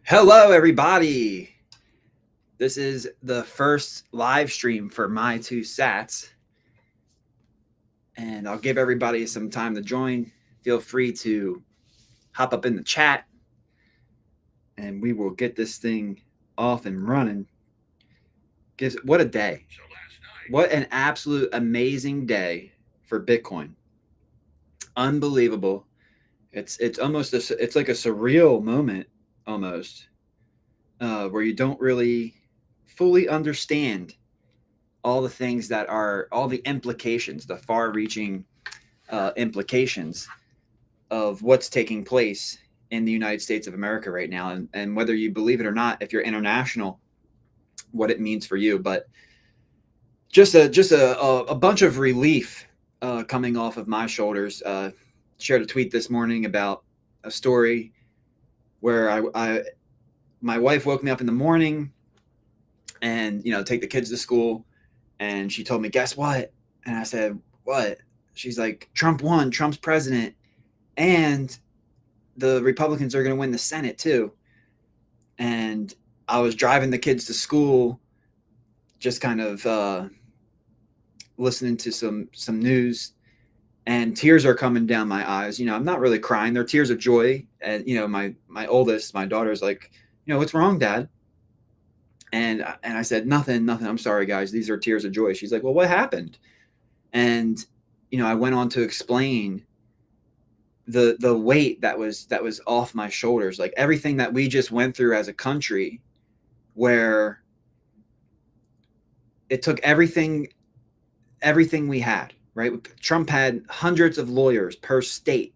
Hello, everybody. This is the first live stream for My Two Sats, and I'll give everybody some time to join. Feel free to hop up in the chat, and we will get this thing off and running. What a day! What an absolute amazing day for Bitcoin. Unbelievable. It's almost it's like a surreal moment almost, where you don't really fully understand all the things that are all the implications, the far-reaching implications of what's taking place in the United States of America right now, and whether you believe it or not, if you're international, what it means for you. But just a bunch of relief coming off of my shoulders. Shared a tweet this morning about a story where I my wife woke me up in the morning and take the kids to school, and she told me, guess what? And I said, what? She's like, Trump won, Trump's president, and the Republicans are going to win the Senate too. And I was driving the kids to school, just kind of listening to some news, and tears are coming down my eyes. I'm not really crying; they're tears of joy. And my oldest, my daughter's like, what's wrong, Dad? And I said, nothing. I'm sorry, guys. These are tears of joy. She's like, well, what happened? And I went on to explain the weight that was off my shoulders, like everything that we just went through as a country, where it took everything we had, right? Trump had hundreds of lawyers per state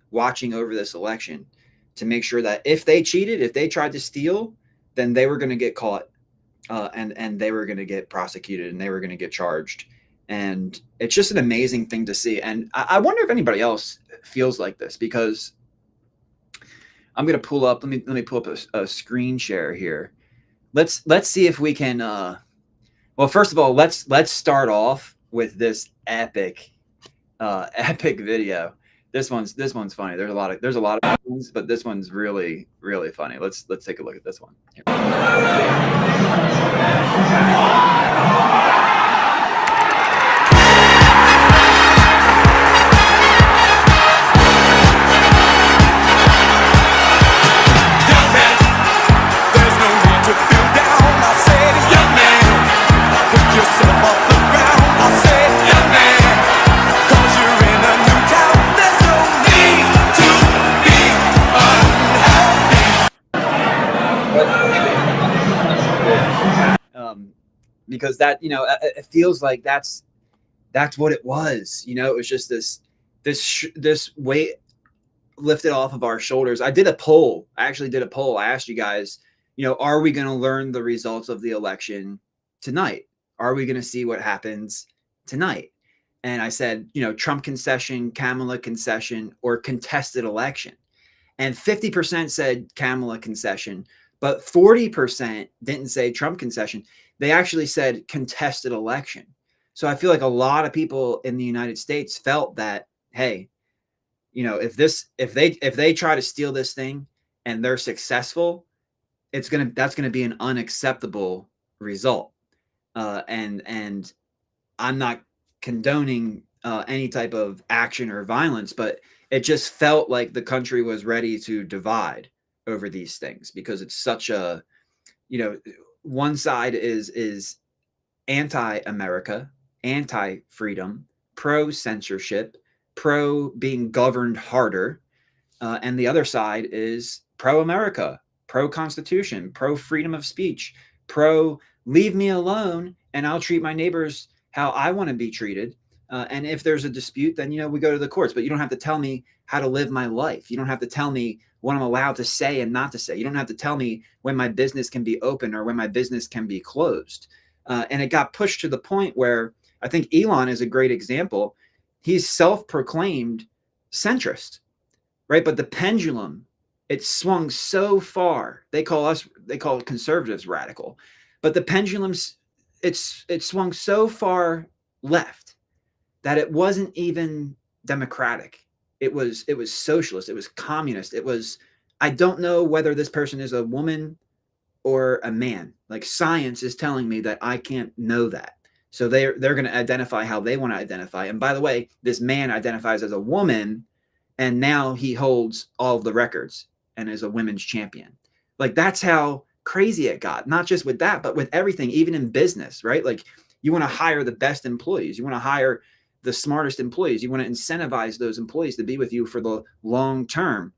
watching over this election to make sure that if they cheated, if they tried to steal, then they were going to get caught, and they were going to get prosecuted, and they were going to get charged. And it's just an amazing thing to see. And I wonder if anybody else feels like this, because I'm going to pull up. Let me pull up a screen share here. Let's see if we can. Well, first of all, let's start off with this epic video. This one's funny. There's a lot of ones, but this one's really funny. Let's take a look at this one. Here. Because that, it feels like that's what it was. It was just this weight lifted off of our shoulders. I actually did a poll. I asked you guys, are we going to learn the results of the election tonight? Are we going to see what happens tonight? And I said, Trump concession, Kamala concession, or contested election. And 50% said Kamala concession, but 40% didn't say Trump concession. They actually said contested election. So I feel like a lot of people in the United States felt that, hey, if they try to steal this thing and they're successful, that's gonna be an unacceptable result. And I'm not condoning any type of action or violence, but it just felt like the country was ready to divide over these things, because it's such a, one side is anti-America, anti-freedom, pro-censorship, pro being governed harder, and the other side is pro-America, pro-Constitution, pro-freedom of speech, pro leave me alone and I'll treat my neighbors how I want to be treated. And if there's a dispute, then, we go to the courts, but you don't have to tell me how to live my life. You don't have to tell me what I'm allowed to say and not to say. You don't have to tell me when my business can be open or when my business can be closed. And it got pushed to the point where I think Elon is a great example. He's self-proclaimed centrist, right? But the pendulum, it swung so far. They call conservatives radical, but the pendulum's it swung so far left that it wasn't even democratic. It was socialist. It was communist. It was I don't know whether this person is a woman or a man. Like science is telling me that I can't know that. So they're going to identify how they want to identify. And by the way, this man identifies as a woman, and now he holds all of the records and is a women's champion. Like that's how crazy it got. Not just with that, but with everything, even in business, right? Like you want to hire the best employees. You want to hire the smartest employees. You want to incentivize those employees to be with you for the long term.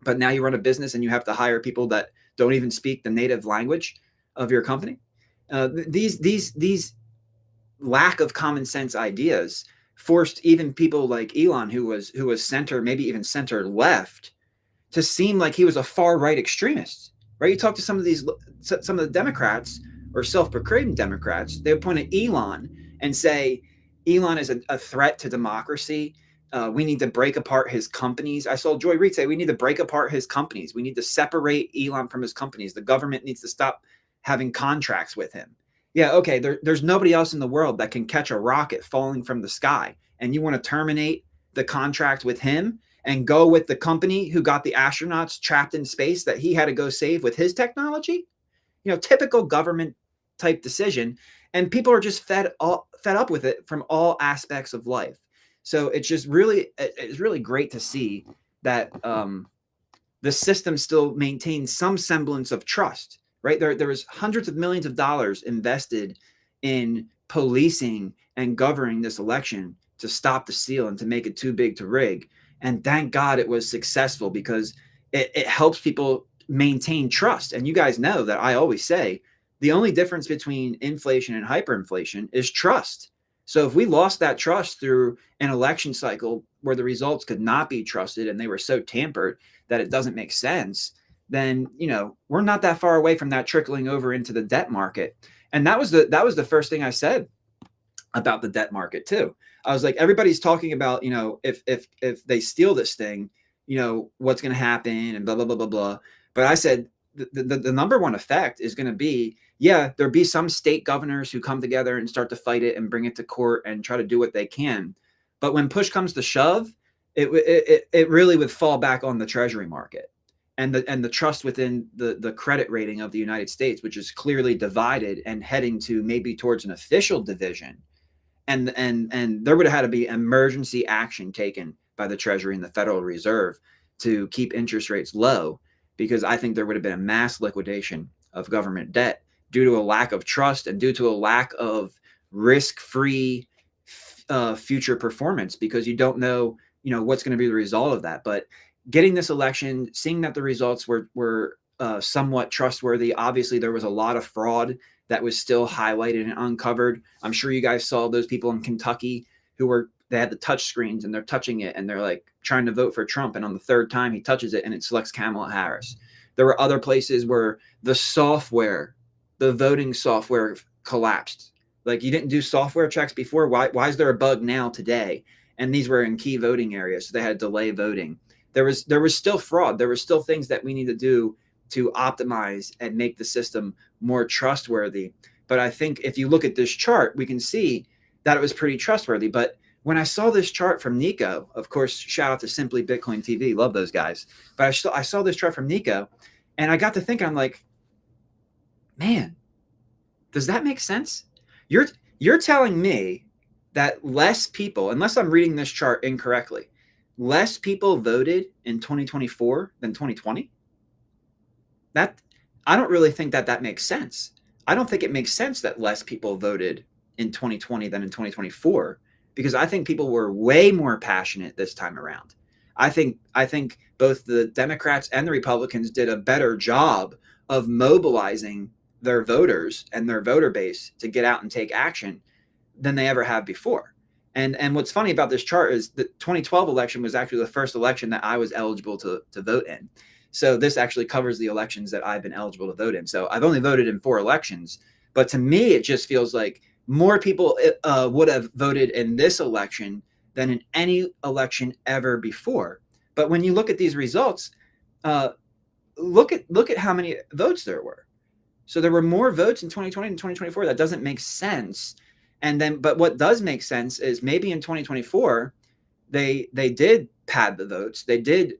But now you run a business and you have to hire people that don't even speak the native language of your company. These lack of common sense ideas forced even people like Elon, who was center, maybe even center left, to seem like he was a far right extremist. Right? You talk to some of the Democrats or self-proclaimed Democrats, they would point at Elon and say Elon is a threat to democracy. We need to break apart his companies. I saw Joy Reid say we need to break apart his companies. We need to separate Elon from his companies. The government needs to stop having contracts with him. Yeah, okay, there's nobody else in the world that can catch a rocket falling from the sky. And you want to terminate the contract with him and go with the company who got the astronauts trapped in space that he had to go save with his technology? Typical government type decision. And people are just fed up with it from all aspects of life. So it's really great to see that the system still maintains some semblance of trust, right? There was hundreds of millions of dollars invested in policing and governing this election to stop the steal and to make it too big to rig. And thank God it was successful, because it helps people maintain trust. And you guys know that I always say the only difference between inflation and hyperinflation is trust. So if we lost that trust through an election cycle where the results could not be trusted and they were so tampered that it doesn't make sense, then we're not that far away from that trickling over into the debt market. And that was the first thing I said about the debt market too. I was like, everybody's talking about, if they steal this thing, what's going to happen and blah, blah, blah, blah, blah. But I said, the number one effect is going to be, there'll be some state governors who come together and start to fight it and bring it to court and try to do what they can. But when push comes to shove, it really would fall back on the treasury market and the trust within the credit rating of the United States, which is clearly divided and heading to maybe towards an official division. And there would have had to be emergency action taken by the Treasury and the Federal Reserve to keep interest rates low, because I think there would have been a mass liquidation of government debt due to a lack of trust and due to a lack of risk-free future performance, because you don't know, what's going to be the result of that. But getting this election, seeing that the results were somewhat trustworthy. Obviously, there was a lot of fraud that was still highlighted and uncovered. I'm sure you guys saw those people in Kentucky they had the touch screens and they're touching it and they're like trying to vote for Trump. And on the third time he touches it and it selects Kamala Harris. There were other places where the voting software collapsed. Like, you didn't do software checks before. Why is there a bug now today? And these were in key voting areas, so they had to delay voting. There was still fraud. There were still things that we need to do to optimize and make the system more trustworthy. But I think if you look at this chart, we can see that it was pretty trustworthy. But when I saw this chart from Nico, of course, shout out to Simply Bitcoin TV, love those guys. But I saw this chart from Nico, and I got to thinking, I'm like, man, does that make sense? You're telling me that less people, unless I'm reading this chart incorrectly, less people voted in 2024 than 2020? That, I don't really think that makes sense. I don't think it makes sense that less people voted in 2020 than in 2024, because I think people were way more passionate this time around. I think both the Democrats and the Republicans did a better job of mobilizing their voters and their voter base to get out and take action than they ever have before. And what's funny about this chart is the 2012 election was actually the first election that I was eligible to vote in. So this actually covers the elections that I've been eligible to vote in. So I've only voted in 4 elections, but to me, it just feels like more people would have voted in this election than in any election ever before. But when you look at these results, look at how many votes there were. So there were more votes in 2020 and 2024. That doesn't make sense. But what does make sense is maybe in 2024, they did pad the votes. They did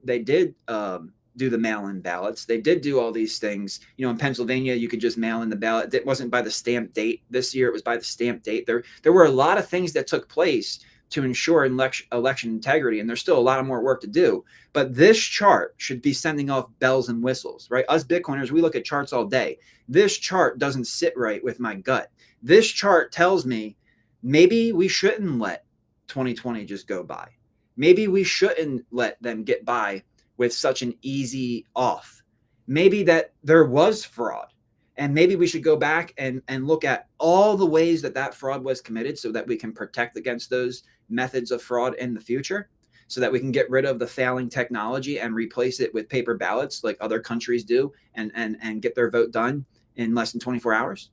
do the mail-in ballots. They did do all these things. You know, in Pennsylvania, you could just mail in the ballot. It wasn't by the stamp date. This year, it was by the stamp date. There were a lot of things that took place to ensure election integrity, and there's still a lot of more work to do. But this chart should be sending off bells and whistles, right? Us Bitcoiners, we look at charts all day. This chart doesn't sit right with my gut. This chart tells me maybe we shouldn't let 2020 just go by. Maybe we shouldn't let them get by with such an easy off. Maybe that there was fraud, and maybe we should go back and look at all the ways that that fraud was committed so that we can protect against those methods of fraud in the future, so that we can get rid of the failing technology and replace it with paper ballots like other countries do, and get their vote done in less than 24 hours.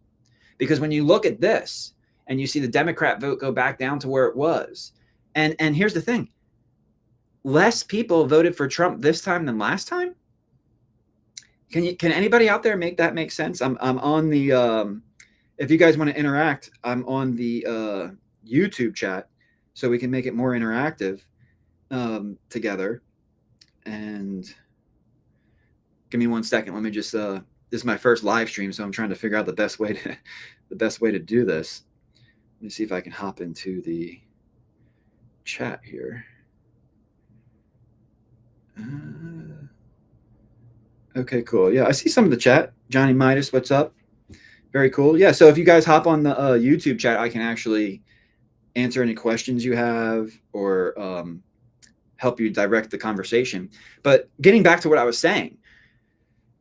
Because when you look at this and you see the Democrat vote go back down to where it was, and here's the thing, less people voted for Trump this time than last time. Can anybody out there make that make sense? I'm on the if you guys want to interact, I'm on the YouTube chat, so we can make it more interactive together. And give me 1 second. Let me just this is my first live stream, so I'm trying to figure out the best way to do this. Let me see if I can hop into the chat here. Okay, cool. Yeah, I see some of the chat. Johnny Midas, what's up? Very cool. Yeah, so if you guys hop on the YouTube chat, I can actually answer any questions you have, or help you direct the conversation. But getting back to what I was saying,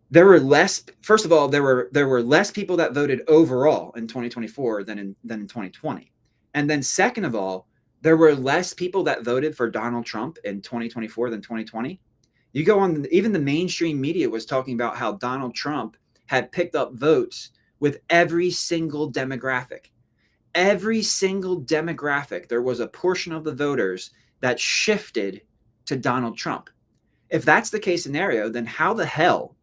there were less. First of all, there were less people that voted overall in 2024 than in 2020, and then second of all, there were less people that voted for Donald Trump in 2024 than 2020. You go on, even the mainstream media was talking about how Donald Trump had picked up votes with every single demographic. Every single demographic, there was a portion of the voters that shifted to Donald Trump. If that's the case scenario, then how the hell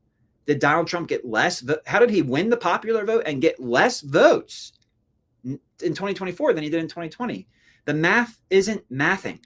did Donald Trump get less? How did he win the popular vote and get less votes in 2024 than he did in 2020? The math isn't mathing,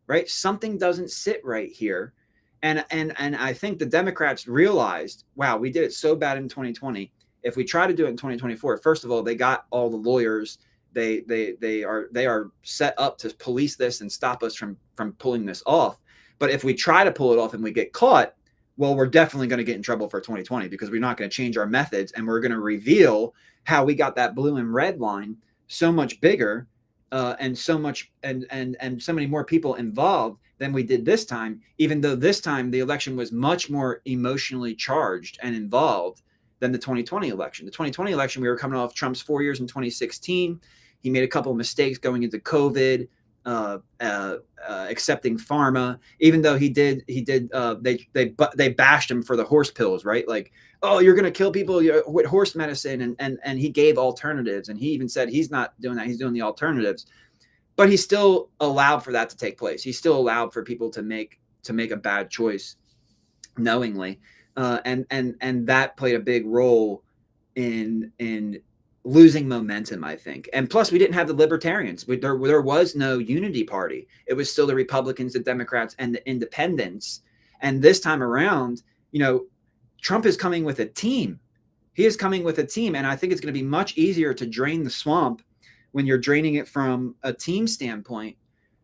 right? Something doesn't sit right here. And I think the Democrats realized, wow, we did it so bad in 2020. If we try to do it in 2024, first of all, they got all the lawyers. They are set up to police this and stop us from pulling this off. But if we try to pull it off and we get caught, well, we're definitely going to get in trouble for 2020, because we're not going to change our methods, and we're going to reveal how we got that blue and red line so much bigger, and so much and so many more people involved than we did this time, even though this time the election was much more emotionally charged and involved than the 2020 election. The 2020 election, we were coming off Trump's 4 years in 2016. He made a couple of mistakes going into COVID, accepting pharma, even though they bashed him for the horse pills, right? Like, oh, you're going to kill people with horse medicine. And he gave alternatives. And he even said he's not doing that. He's doing the alternatives. But he still allowed for that to take place. He still allowed for people to make a bad choice knowingly. And that played a big role in losing momentum, I think. And plus, we didn't have the libertarians. There was no unity party. It was still the Republicans, the Democrats, and the independents. And this time around, Trump is coming with a team. He is coming with a team. And I think it's going to be much easier to drain the swamp when you're draining it from a team standpoint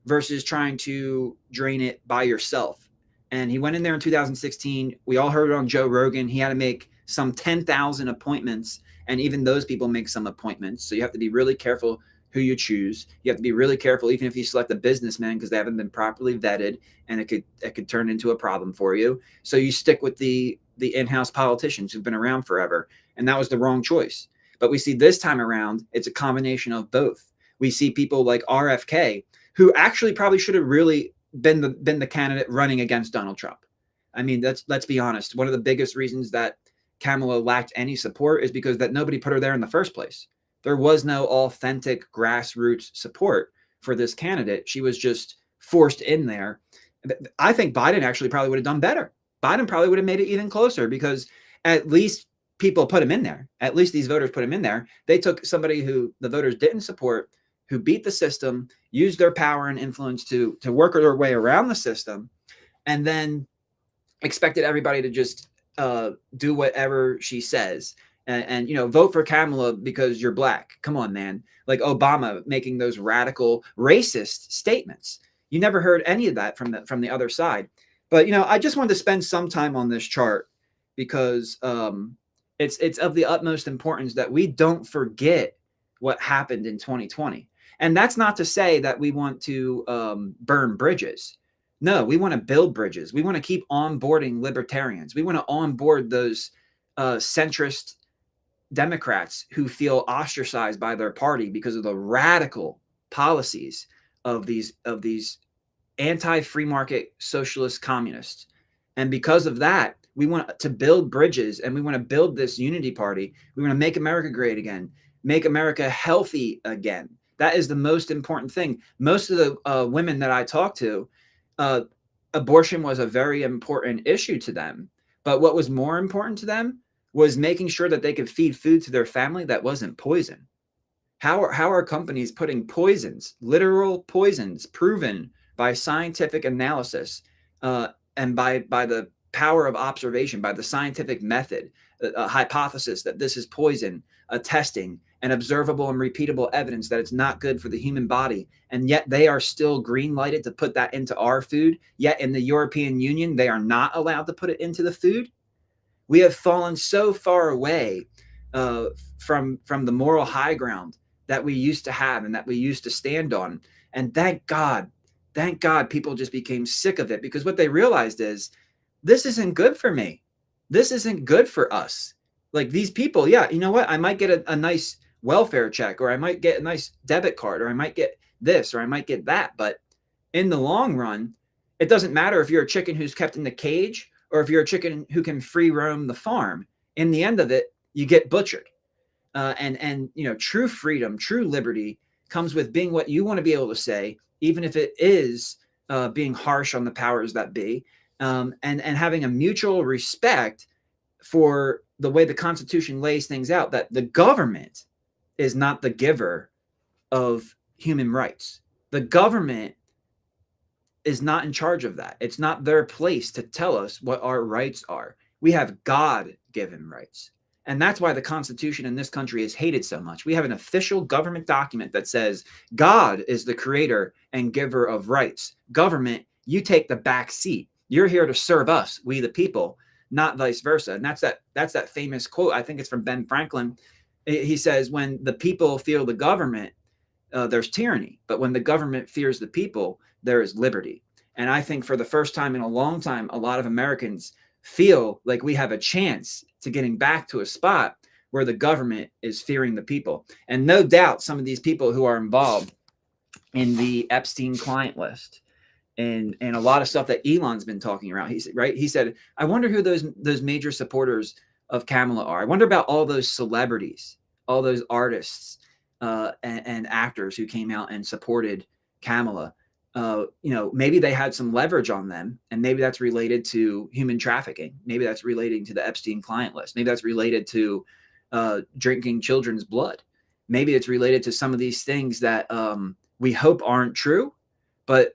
versus trying to drain it by yourself. And he went in there in 2016. We all heard it on Joe Rogan. He had to make some 10,000 appointments, and even those people make some appointments. So you have to be really careful who you choose. You have to be really careful, even if you select a businessman, because they haven't been properly vetted, and it could turn into a problem for you. So you stick with the in-house politicians who've been around forever, and that was the wrong choice. But we see this time around, it's a combination of both. We see people like RFK, who actually probably should have really been the candidate running against Donald Trump. I mean, let's be honest. One of the biggest reasons that Kamala lacked any support is because that nobody put her there in the first place. There was no authentic grassroots support for this candidate. She was just forced in there. I think Biden actually probably would have done better. Biden probably would have made it even closer, because at least people put him in there. At least these voters put him in there. They took somebody who the voters didn't support, who beat the system, used their power and influence to work their way around the system, and then expected everybody to just do whatever she says. And vote for Kamala because you're black. Come on, man. Like Obama making those radical racist statements. You never heard any of that from the other side. But I just wanted to spend some time on this chart because it's of the utmost importance that we don't forget what happened in 2020. And that's not to say that we want to burn bridges. No, we want to build bridges. We want to keep onboarding libertarians. We want to onboard those centrist Democrats who feel ostracized by their party because of the radical policies of these anti-free market socialist communists. And because of that, we want to build bridges, and we want to build this unity party. We want to make America great again, make America healthy again. That is the most important thing. Most of the women that I talk to, uh, abortion was a very important issue to them. But what was more important to them was making sure that they could feed food to their family that wasn't poison. How are companies putting poisons, literal poisons, proven by scientific analysis and by the power of observation, by the scientific method, a hypothesis that this is poison, a testing, and observable and repeatable evidence that it's not good for the human body, and yet they are still green lighted to put that into our food. Yet in the European Union, they are not allowed to put it into the food. We have fallen so far away uh, from the moral high ground that we used to have and that we used to stand on. And thank God, people just became sick of it, because what they realized is this isn't good for me. This isn't good for us. Like these people, yeah, you know what? I might get a nice welfare check, or I might get a nice debit card, or I might get this, or I might get that. But in the long run, it doesn't matter if you're a chicken who's kept in the cage or if you're a chicken who can free roam the farm. In the end of it, you get butchered. And true freedom, true liberty comes with being what you want to be able to say, even if it is being harsh on the powers that be, and having a mutual respect for the way the Constitution lays things out, that the government is not the giver of human rights. The government is not in charge of that. It's not their place to tell us what our rights are. We have God-given rights. And that's why the Constitution in this country is hated so much. We have an official government document that says God is the creator and giver of rights. Government, you take the back seat. You're here to serve us, we the people, not vice versa. And that's that famous quote. I think it's from Ben Franklin. He says, when the people fear the government, there's tyranny. But when the government fears the people, there is liberty. And I think for the first time in a long time, a lot of Americans feel like we have a chance to getting back to a spot where the government is fearing the people. And no doubt some of these people who are involved in the Epstein client list and a lot of stuff that Elon's been talking around. He said, I wonder who those major supporters of Kamala are. I wonder about all those celebrities, all those artists and actors who came out and supported Kamala. Maybe they had some leverage on them, and maybe that's related to human trafficking. Maybe that's relating to the Epstein client list. Maybe that's related to drinking children's blood. Maybe it's related to some of these things that we hope aren't true, but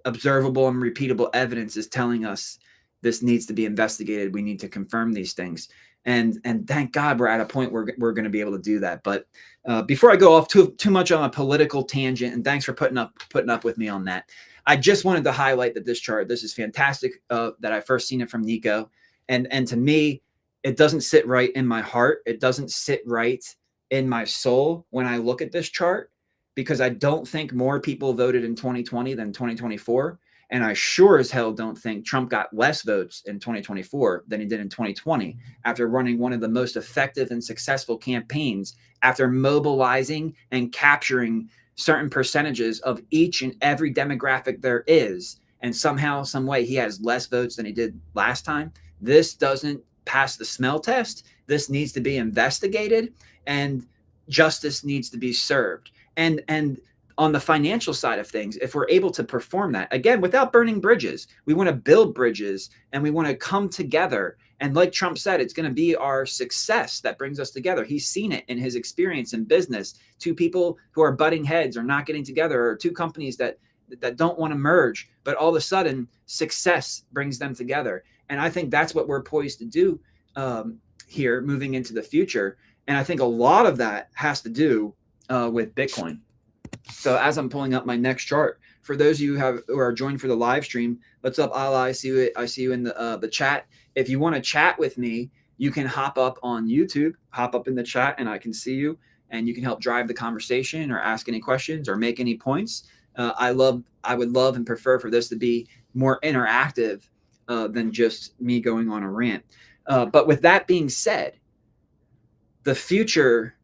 observable and repeatable evidence is telling us this needs to be investigated. We need to confirm these things. And thank God we're at a point where we're going to be able to do that. But before I go off too much on a political tangent, and thanks for putting up with me on that, I just wanted to highlight that this chart, this is fantastic, that I first seen it from Nico. And to me, it doesn't sit right in my heart. It doesn't sit right in my soul when I look at this chart, because I don't think more people voted in 2020 than 2024. And I sure as hell don't think Trump got less votes in 2024 than he did in 2020 after running one of the most effective and successful campaigns, after mobilizing and capturing certain percentages of each and every demographic there is. And somehow, some way, he has less votes than he did last time. This doesn't pass the smell test. This needs to be investigated, and justice needs to be served. And on the financial side of things, if we're able to perform that, again, without burning bridges, we want to build bridges, and we want to come together. And like Trump said, it's going to be our success that brings us together. He's seen it in his experience in business. Two people who are butting heads or not getting together, or two companies that don't want to merge, but all of a sudden success brings them together. And I think that's what we're poised to do here moving into the future. And I think a lot of that has to do with Bitcoin. So as I'm pulling up my next chart, for those of you who are joined for the live stream, what's up, Ala? I see you. I see you in the chat. If you want to chat with me, you can hop up on YouTube, hop up in the chat, and I can see you, and you can help drive the conversation or ask any questions or make any points. I would love and prefer for this to be more interactive than just me going on a rant. But with that being said, the future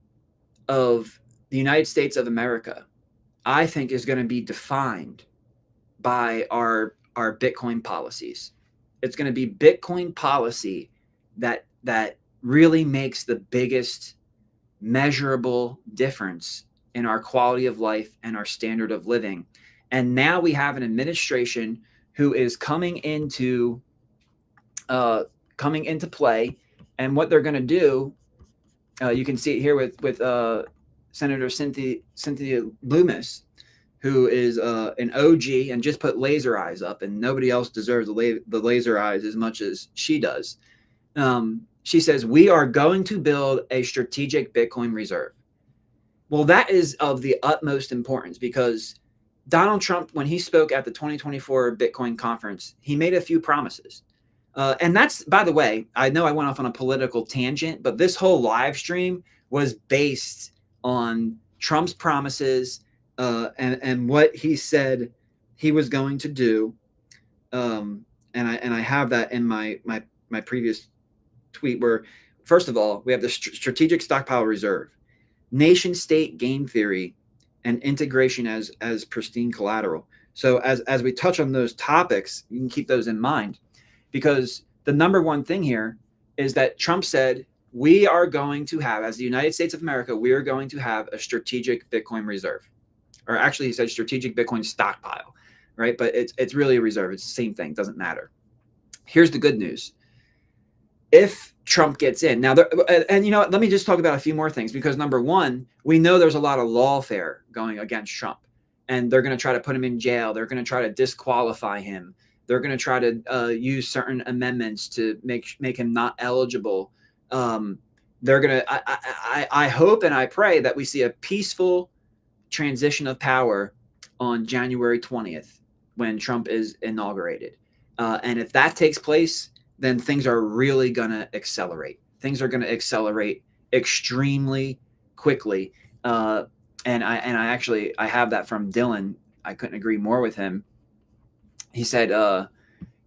of the United States of America, I think, is going to be defined by our Bitcoin policies. It's going to be Bitcoin policy that really makes the biggest measurable difference in our quality of life and our standard of living. And now we have an administration who is coming into play, and what they're going to do. You can see it here with Senator Cynthia Loomis, who is an OG and just put laser eyes up, and nobody else deserves the laser eyes as much as she does. She says, we are going to build a strategic Bitcoin reserve. Well, that is of the utmost importance, because Donald Trump, when he spoke at the 2024 Bitcoin conference, he made a few promises. And that's, by the way, I know I went off on a political tangent, but this whole live stream was based on Trump's promises and what he said he was going to do. And I have that in my previous tweet, where, first of all, we have the strategic stockpile reserve, nation state game theory, and integration as pristine collateral. So as we touch on those topics, you can keep those in mind, because the number one thing here is that Trump said, we are going to have, as the United States of America, we are going to have a strategic Bitcoin reserve. Or actually, he said strategic Bitcoin stockpile, right? But it's really a reserve. It's the same thing. It doesn't matter. Here's the good news. If Trump gets in now, and you know what, let me just talk about a few more things, because number one, we know there's a lot of lawfare going against Trump, and they're going to try to put him in jail. They're going to try to disqualify him. They're going to try to use certain amendments to make him not eligible. They're going to, I hope and I pray that we see a peaceful transition of power on January 20th when Trump is inaugurated. And if that takes place, then things are really going to accelerate. Things are going to accelerate extremely quickly. And I have that from Dylan. I couldn't agree more with him. He said,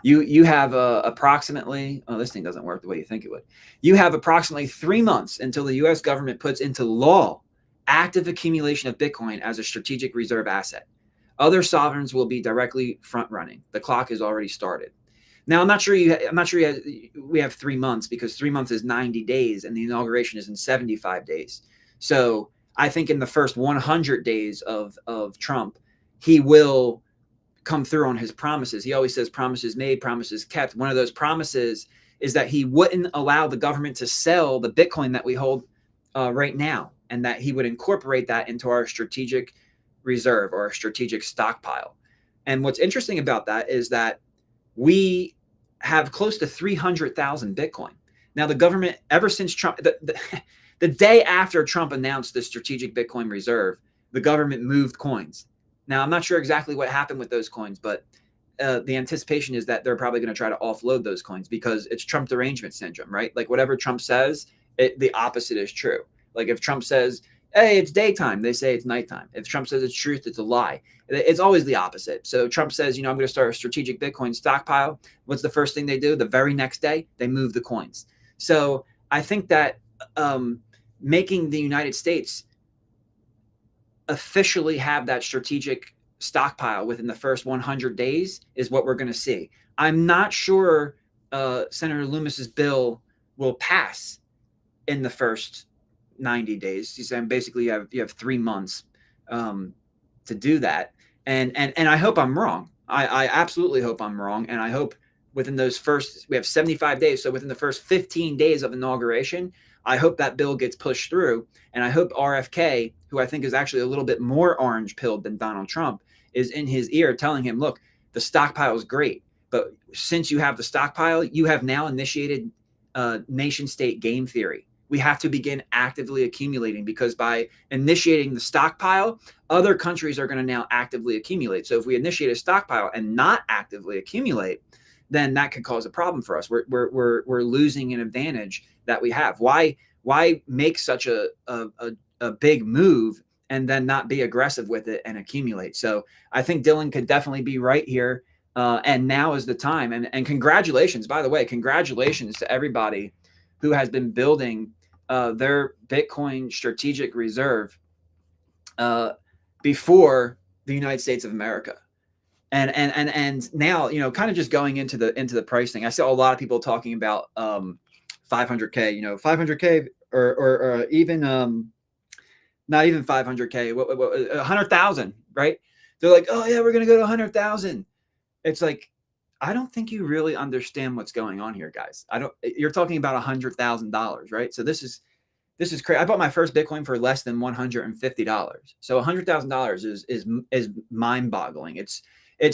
you have approximately, oh, this thing doesn't work the way you think it would. You have approximately 3 months until the U.S. government puts into law active accumulation of Bitcoin as a strategic reserve asset. Other sovereigns will be directly front running. The clock has already started. Now, I'm not sure we have 3 months, because 3 months is 90 days and the inauguration is in 75 days. So I think in the first 100 days of Trump, he will come through on his promises. He always says promises made, promises kept. One of those promises is that he wouldn't allow the government to sell the Bitcoin that we hold right now, and that he would incorporate that into our strategic reserve or our strategic stockpile. And what's interesting about that is that we have close to 300,000 Bitcoin. Now, the government, ever since Trump, the day after Trump announced the strategic Bitcoin reserve, the government moved coins. Now, I'm not sure exactly what happened with those coins, but the anticipation is that they're probably going to try to offload those coins, because it's Trump derangement syndrome, right? Like, whatever Trump says, the opposite is true. Like, if Trump says, hey, it's daytime, they say it's nighttime. If Trump says it's truth, it's a lie. It's always the opposite. So Trump says, I'm going to start a strategic Bitcoin stockpile. What's the first thing they do? The very next day, they move the coins. So I think that making the United States officially have that strategic stockpile within the first 100 days is what we're going to see. I'm not sure Senator Loomis's bill will pass in the first 90 days. He's saying basically you have 3 months to do that. And I hope I'm wrong. I absolutely hope I'm wrong. And I hope within we have 75 days. So within the first 15 days of inauguration, I hope that bill gets pushed through. And I hope RFK, who I think is actually a little bit more orange pilled than Donald Trump, is in his ear telling him, look, the stockpile is great. But since you have the stockpile, you have now initiated nation state game theory. We have to begin actively accumulating, because by initiating the stockpile, other countries are going to now actively accumulate. So if we initiate a stockpile and not actively accumulate, then that could cause a problem for us. We're losing an advantage that we have. Why make such a big move and then not be aggressive with it and accumulate? So I think Dylan could definitely be right here. And now is the time. And congratulations, by the way, congratulations to everybody who has been building their Bitcoin strategic reserve before the United States of America. And now, kind of just going into the pricing, I saw a lot of people talking about 500K, 500K or even not even 500K, 100,000, right? They're like, oh yeah, we're gonna go to 100,000. It's like, I don't think you really understand what's going on here, guys. You're talking about $100,000, right? So this is crazy. I bought my first Bitcoin for less than $150. So $100,000 is mind boggling. It's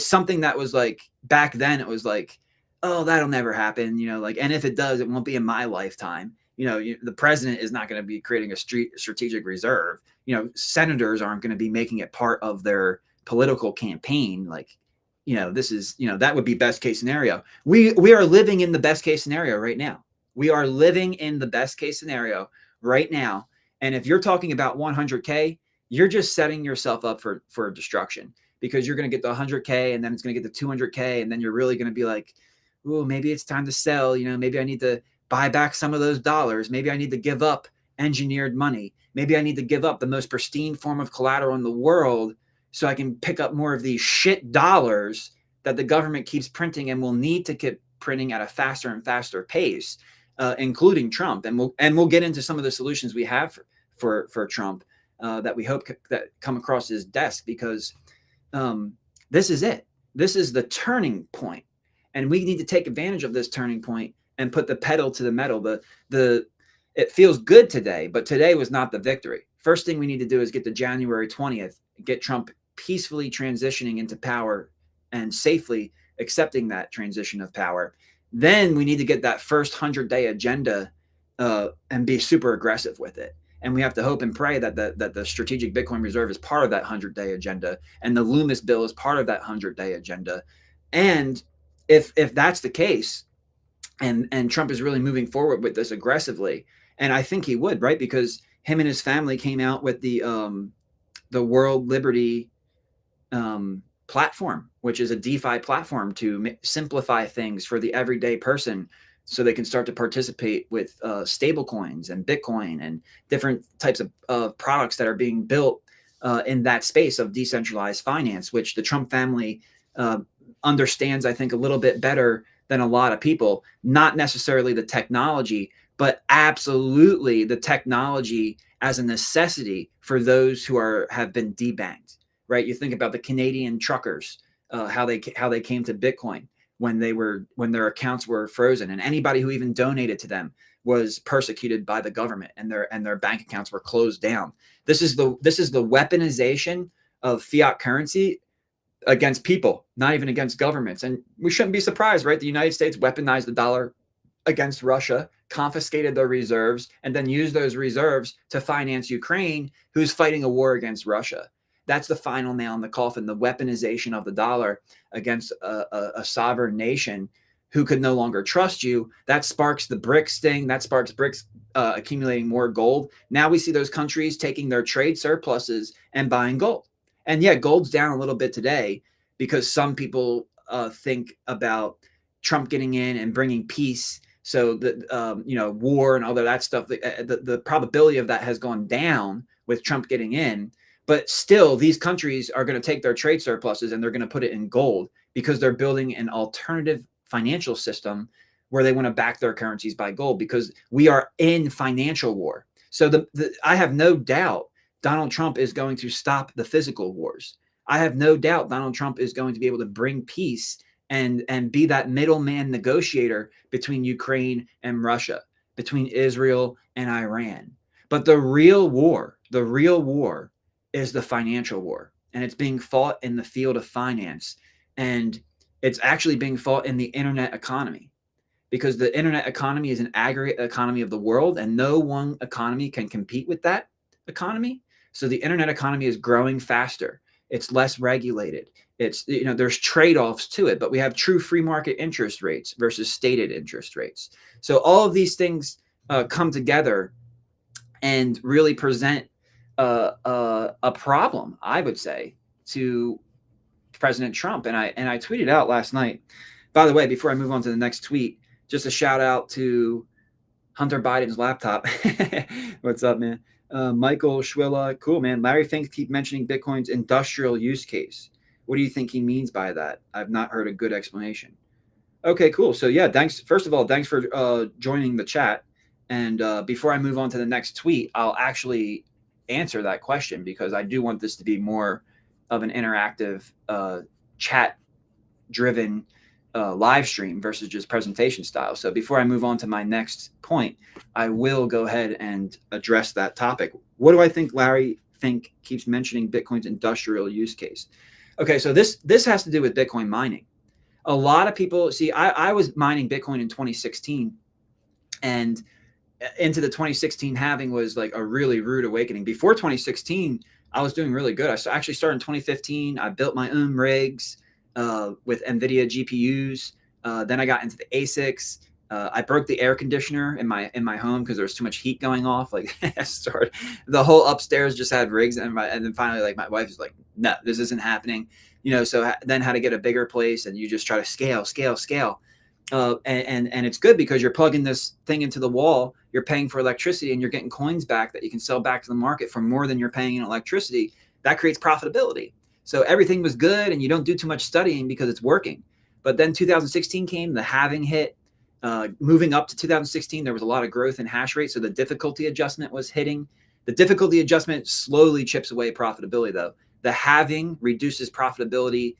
something that was like, back then it was like, oh, that'll never happen. And if it does, it won't be in my lifetime. The president is not going to be creating a strategic reserve. Senators aren't going to be making it part of their political campaign. Like, this is, that would be best case scenario. We are living in the best case scenario right now. We are living in the best case scenario right now. And if you're talking about 100K, you're just setting yourself up for destruction, because you're going to get the 100K and then it's going to get the 200K. And then you're really going to be like, oh, maybe it's time to sell. Maybe I need to buy back some of those dollars. Maybe I need to give up engineered money. Maybe I need to give up the most pristine form of collateral in the world so I can pick up more of these shit dollars that the government keeps printing and will need to keep printing at a faster and faster pace, including Trump. And we'll get into some of the solutions we have for Trump that we hope that come across his desk, because this is it. This is the turning point, and we need to take advantage of this turning point and put the pedal to the metal. It feels good today, but today was not the victory. First thing we need to do is get to January 20th, get Trump peacefully transitioning into power and safely accepting that transition of power. Then we need to get that first 100-day agenda and be super aggressive with it. And we have to hope and pray that the strategic Bitcoin reserve is part of that 100-day agenda, and the Loomis bill is part of that 100-day agenda. And if that's the case, and Trump is really moving forward with this aggressively, and I think he would, right? Because him and his family came out with the World Liberty platform, which is a DeFi platform to simplify things for the everyday person, so they can start to participate with stable coins and Bitcoin and different types of products that are being built in that space of decentralized finance, which the Trump family understands, I think, a little bit better than a lot of people. Not necessarily the technology, but absolutely the technology as a necessity for those who have been debanked, right? You think about the Canadian truckers, how they came to Bitcoin when their accounts were frozen, and anybody who even donated to them was persecuted by the government, and their bank accounts were closed down. This is the weaponization of fiat currency against people, not even against governments. And we shouldn't be surprised, right? The United States weaponized the dollar against Russia, confiscated their reserves, and then used those reserves to finance Ukraine, who's fighting a war against Russia. That's the final nail in the coffin, the weaponization of the dollar against a sovereign nation who could no longer trust you. That sparks the BRICS thing. That sparks BRICS accumulating more gold. Now we see those countries taking their trade surpluses and buying gold. And yeah, gold's down a little bit today because some people think about Trump getting in and bringing peace. So the war and all of that stuff, the probability of that has gone down with Trump getting in. But still, these countries are going to take their trade surpluses and they're going to put it in gold, because they're building an alternative financial system where they want to back their currencies by gold, because we are in financial war. So I have no doubt Donald Trump is going to stop the physical wars. I have no doubt Donald Trump is going to be able to bring peace and be that middleman negotiator between Ukraine and Russia, between Israel and Iran. But the real war is the financial war, and it's being fought in the field of finance. And It's actually being fought in the internet economy, because the internet economy is an aggregate economy of the world, and no one economy can compete with that economy. So the internet economy is growing faster. It's less regulated. It's, there's trade-offs to it, but we have true free market interest rates versus stated interest rates. So all of these things come together and really present a problem, I would say, to President Trump. And I tweeted out last night. By the way, before I move on to the next tweet, just a shout out to Hunter Biden's laptop. What's up, man? Michael Schwilla, cool, man. Larry Fink keep mentioning Bitcoin's industrial use case. What do you think he means by that? I've not heard a good explanation. Okay, cool. So yeah, thanks. First of all, thanks for joining the chat. And before I move on to the next tweet, I'll actually answer that question, because I do want this to be more of an interactive, chat-driven live stream versus just presentation style. So before I move on to my next point, I will go ahead and address that topic. What do I think Larry Fink keeps mentioning Bitcoin's industrial use case? Okay, so this has to do with Bitcoin mining. A lot of people see, I was mining Bitcoin in 2016, and into the 2016 halving was like a really rude awakening. Before 2016, I was doing really good. I actually started in 2015. I built my own rigs with NVIDIA GPUs. Then I got into the ASICs. I broke the air conditioner in my home because there was too much heat going off. Like, the whole upstairs just had rigs, and then finally, like, my wife was like, "No, this isn't happening." So then had to get a bigger place, and you just try to scale. And it's good because you're plugging this thing into the wall, you're paying for electricity, and you're getting coins back that you can sell back to the market for more than you're paying in electricity. That creates profitability. So everything was good, and you don't do too much studying because it's working. But then 2016 came, the halving hit. Moving up to 2016, there was a lot of growth in hash rate, so the difficulty adjustment was hitting. The difficulty adjustment slowly chips away profitability, though. The halving reduces profitability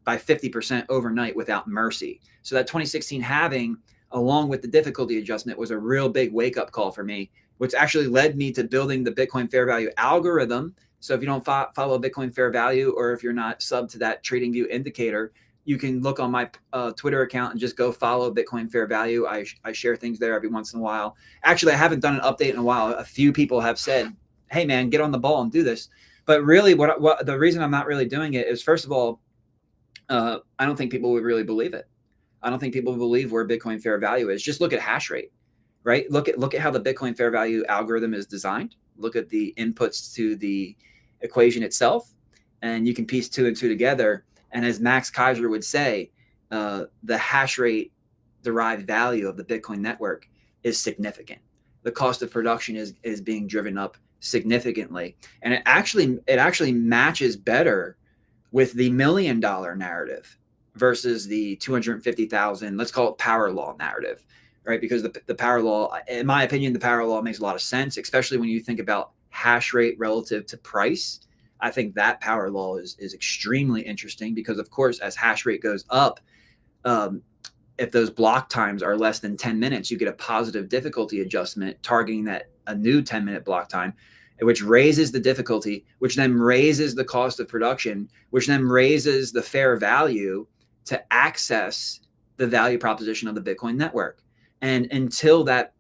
by 50% overnight without mercy. So that 2016 halving, along with the difficulty adjustment, was a real big wake-up call for me, which actually led me to building the Bitcoin fair value algorithm. So if you don't follow Bitcoin fair value, or if you're not sub to that TradingView indicator, you can look on my Twitter account and just go follow Bitcoin fair value. I share things there every once in a while. Actually, I haven't done an update in a while. A few people have said, "Hey man, get on the ball and do this." But really, what the reason I'm not really doing it is, first of all, I don't think people would really believe it. I don't think people believe where Bitcoin fair value is. Just look at hash rate, right? Look at how the Bitcoin fair value algorithm is designed. Look at the inputs to the equation itself, and you can piece two and two together. And as Max Kaiser would say, the hash rate derived value of the Bitcoin network is significant. The cost of production is being driven up significantly, and it actually matches better with the $1 million narrative versus the 250,000, let's call it power law narrative, right? Because the power law, in my opinion, the power law makes a lot of sense, especially when you think about hash rate relative to price. I think that power law is extremely interesting because, of course, as hash rate goes up, if those block times are less than 10 minutes, you get a positive difficulty adjustment targeting that a new 10-minute block time, which raises the difficulty, which then raises the cost of production, which then raises the fair value to access the value proposition of the Bitcoin network. And until that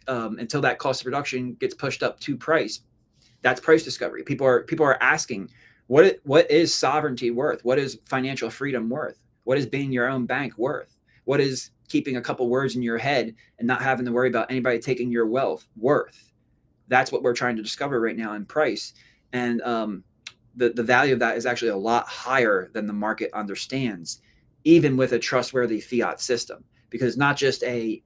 until that cost of production gets pushed up to price, that's price discovery. People are asking, what is sovereignty worth? What is financial freedom worth? What is being your own bank worth? What is keeping a couple words in your head and not having to worry about anybody taking your wealth worth? That's what we're trying to discover right now in price. And the value of that is actually a lot higher than the market understands, even with a trustworthy fiat system, because it's not just a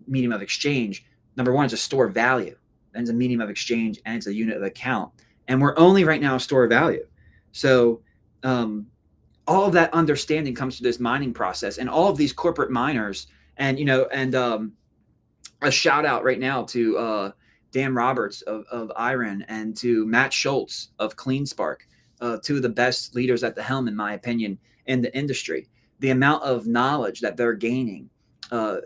medium of exchange. Number one, it's a store of value, then it's a medium of exchange, and it's a unit of account. And we're only right now a store of value. So all of that understanding comes through this mining process, and all of these corporate miners, and a shout out right now to Dan Roberts of Iron, and to Matt Schultz of CleanSpark, two of the best leaders at the helm, in my opinion, in the industry. The amount of knowledge that they're gaining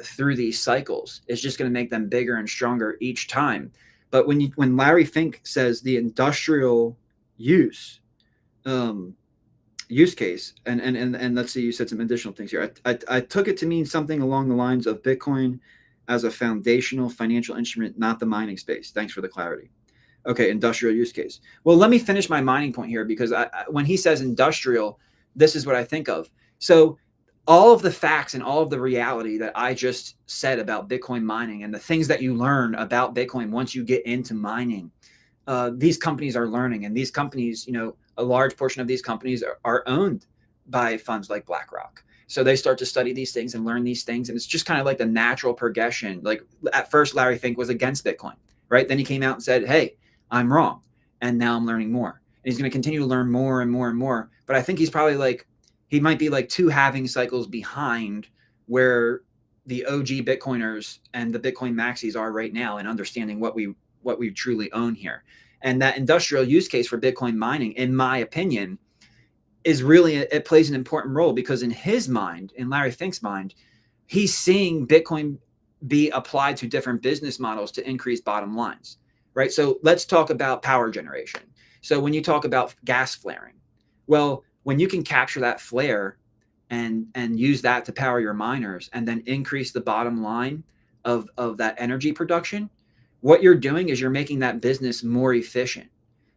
through these cycles is just going to make them bigger and stronger each time. But when Larry Fink says the industrial use, use case, and let's see, you said some additional things here. I took it to mean something along the lines of Bitcoin as a foundational financial instrument, not the mining space. Thanks for the clarity. Okay, industrial use case. Well, let me finish my mining point here, because when he says industrial, this is what I think of. So all of the facts and all of the reality that I just said about Bitcoin mining and the things that you learn about Bitcoin once you get into mining, these companies are learning, and these companies, a large portion of these companies are owned by funds like BlackRock. So they start to study these things and learn these things, and it's just kind of like the natural progression. Like at first, Larry Fink was against Bitcoin, right? Then he came out and said, "Hey, I'm wrong," and now I'm learning more. And he's going to continue to learn more and more and more. But I think he's probably he might be like two halving cycles behind where the OG Bitcoiners and the Bitcoin maxis are right now in understanding what we truly own here. And that industrial use case for Bitcoin mining, in my opinion, is really, it plays an important role, because in his mind, in Larry Fink's mind, he's seeing Bitcoin be applied to different business models to increase bottom lines, right? So let's talk about power generation. So when you talk about gas flaring, well, when you can capture that flare and use that to power your miners and then increase the bottom line of that energy production, what you're doing is you're making that business more efficient.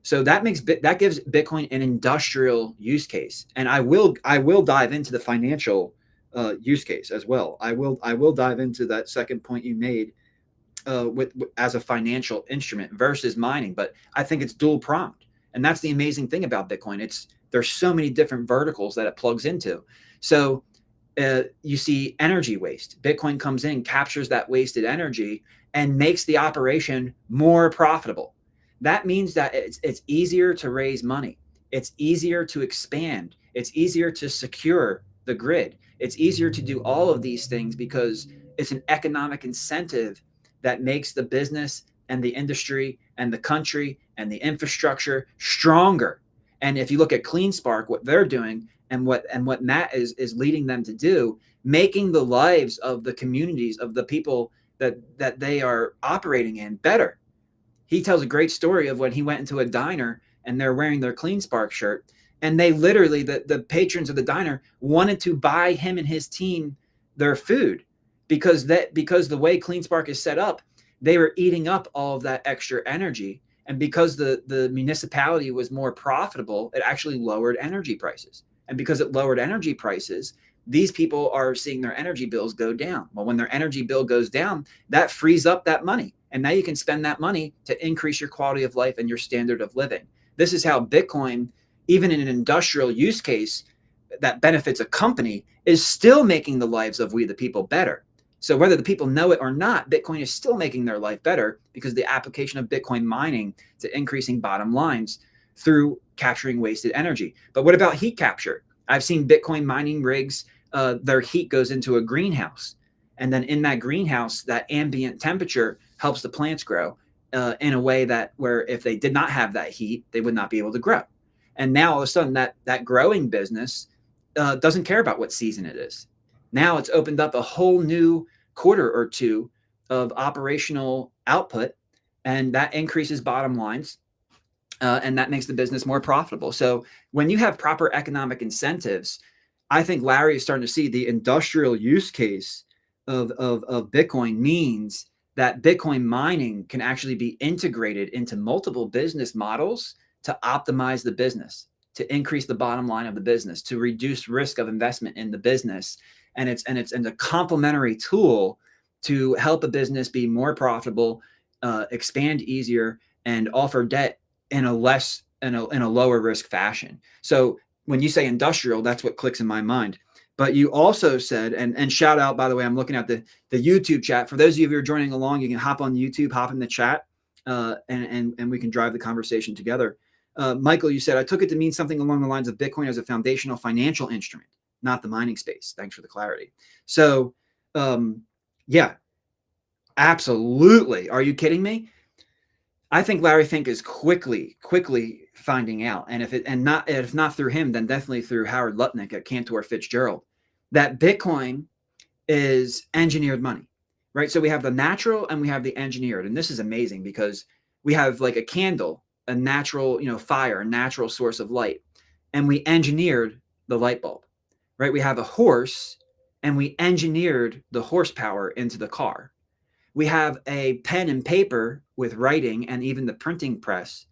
So that gives Bitcoin an industrial use case, and I will dive into the financial use case as well. I will dive into that second point you made, as a financial instrument versus mining, but I think it's dual pronged, and that's the amazing thing about Bitcoin. There's so many different verticals that it plugs into. So you see energy waste. Bitcoin comes in, captures that wasted energy, and makes the operation more profitable. That means that it's easier to raise money. It's easier to expand. It's easier to secure the grid. It's easier to do all of these things because it's an economic incentive that makes the business and the industry and the country and the infrastructure stronger. And if you look at CleanSpark, what they're doing and what Matt is leading them to do, making the lives of the communities, of the people that they are operating in, better. He tells a great story of when he went into a diner and they're wearing their CleanSpark shirt, and they literally, the patrons of the diner wanted to buy him and his team their food, because the way CleanSpark is set up, they were eating up all of that extra energy. And because the municipality was more profitable, it actually lowered energy prices. And because it lowered energy prices, these people are seeing their energy bills go down. Well, when their energy bill goes down, that frees up that money. And now you can spend that money to increase your quality of life and your standard of living. This is how Bitcoin, even in an industrial use case that benefits a company, is still making the lives of we the people better. So whether the people know it or not, Bitcoin is still making their life better because the application of Bitcoin mining to increasing bottom lines through capturing wasted energy. But what about heat capture? I've seen Bitcoin mining rigs, their heat goes into a greenhouse. And then in that greenhouse, that ambient temperature helps the plants grow in a way that where if they did not have that heat, they would not be able to grow. And now all of a sudden that growing business doesn't care about what season it is. Now it's opened up a whole new quarter or two of operational output, and that increases bottom lines, and that makes the business more profitable. So when you have proper economic incentives, I think Larry is starting to see the industrial use case of Bitcoin means that Bitcoin mining can actually be integrated into multiple business models to optimize the business, to increase the bottom line of the business, to reduce risk of investment in the business. And it's a complementary tool to help a business be more profitable, expand easier, and offer debt in a lower risk fashion. So when you say industrial, that's what clicks in my mind. But you also said, and shout out, by the way, I'm looking at the YouTube chat. For those of you who are joining along, you can hop on YouTube, hop in the chat, and we can drive the conversation together. Michael, you said, I took it to mean something along the lines of Bitcoin as a foundational financial instrument, not the mining space. Thanks for the clarity. So, yeah, absolutely. Are you kidding me? I think Larry Fink is quickly finding out, and if not through him, then definitely through Howard Lutnick at Cantor Fitzgerald, that Bitcoin is engineered money, right? So we have the natural and we have the engineered, and this is amazing because we have like a candle, a natural, fire, a natural source of light, and we engineered the light bulb, right? We have a horse and we engineered the horsepower into the car. We have a pen and paper with writing and even the printing press,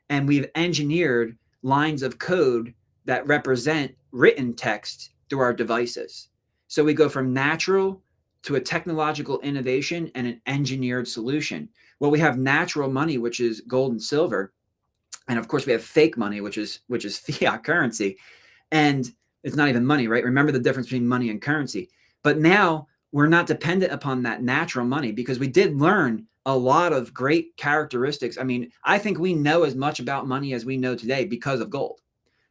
and we've engineered lines of code that represent written text through our devices. So we go from natural to a technological innovation and an engineered solution. Well, we have natural money, which is gold and silver, and of course we have fake money, which is fiat currency, and it's not even money, right? Remember the difference between money and currency. But now we're not dependent upon that natural money because we did learn a lot of great characteristics. I mean, I think we know as much about money as we know today because of gold.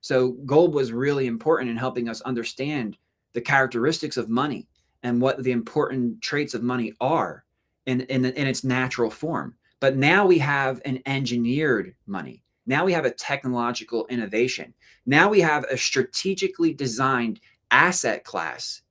So gold was really important in helping us understand the characteristics of money and what the important traits of money are in its natural form. But now we have an engineered money. Now we have a technological innovation. Now we have a strategically designed asset class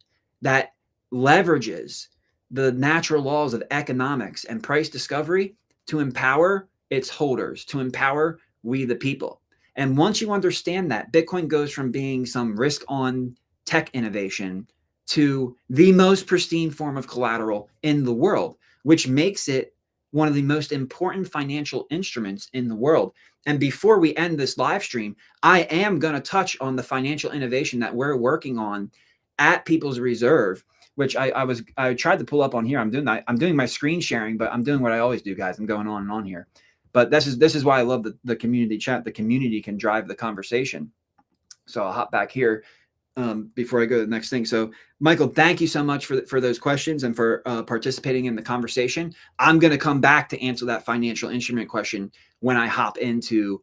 that leverages the natural laws of economics and price discovery to empower its holders, to empower we the people. And once you understand that, Bitcoin goes from being some risk on tech innovation to the most pristine form of collateral in the world, which makes it one of the most important financial instruments in the world. And before we end this live stream, I am going to touch on the financial innovation that we're working on at People's Reserve, which I tried to pull up on here. I'm doing my screen sharing, but I'm doing what I always do, guys. I'm going on and on here. But this is why I love the community chat. The community can drive the conversation. So I'll hop back here before I go to the next thing. So Michael, thank you so much for those questions and for participating in the conversation. I'm going to come back to answer that financial instrument question when I hop into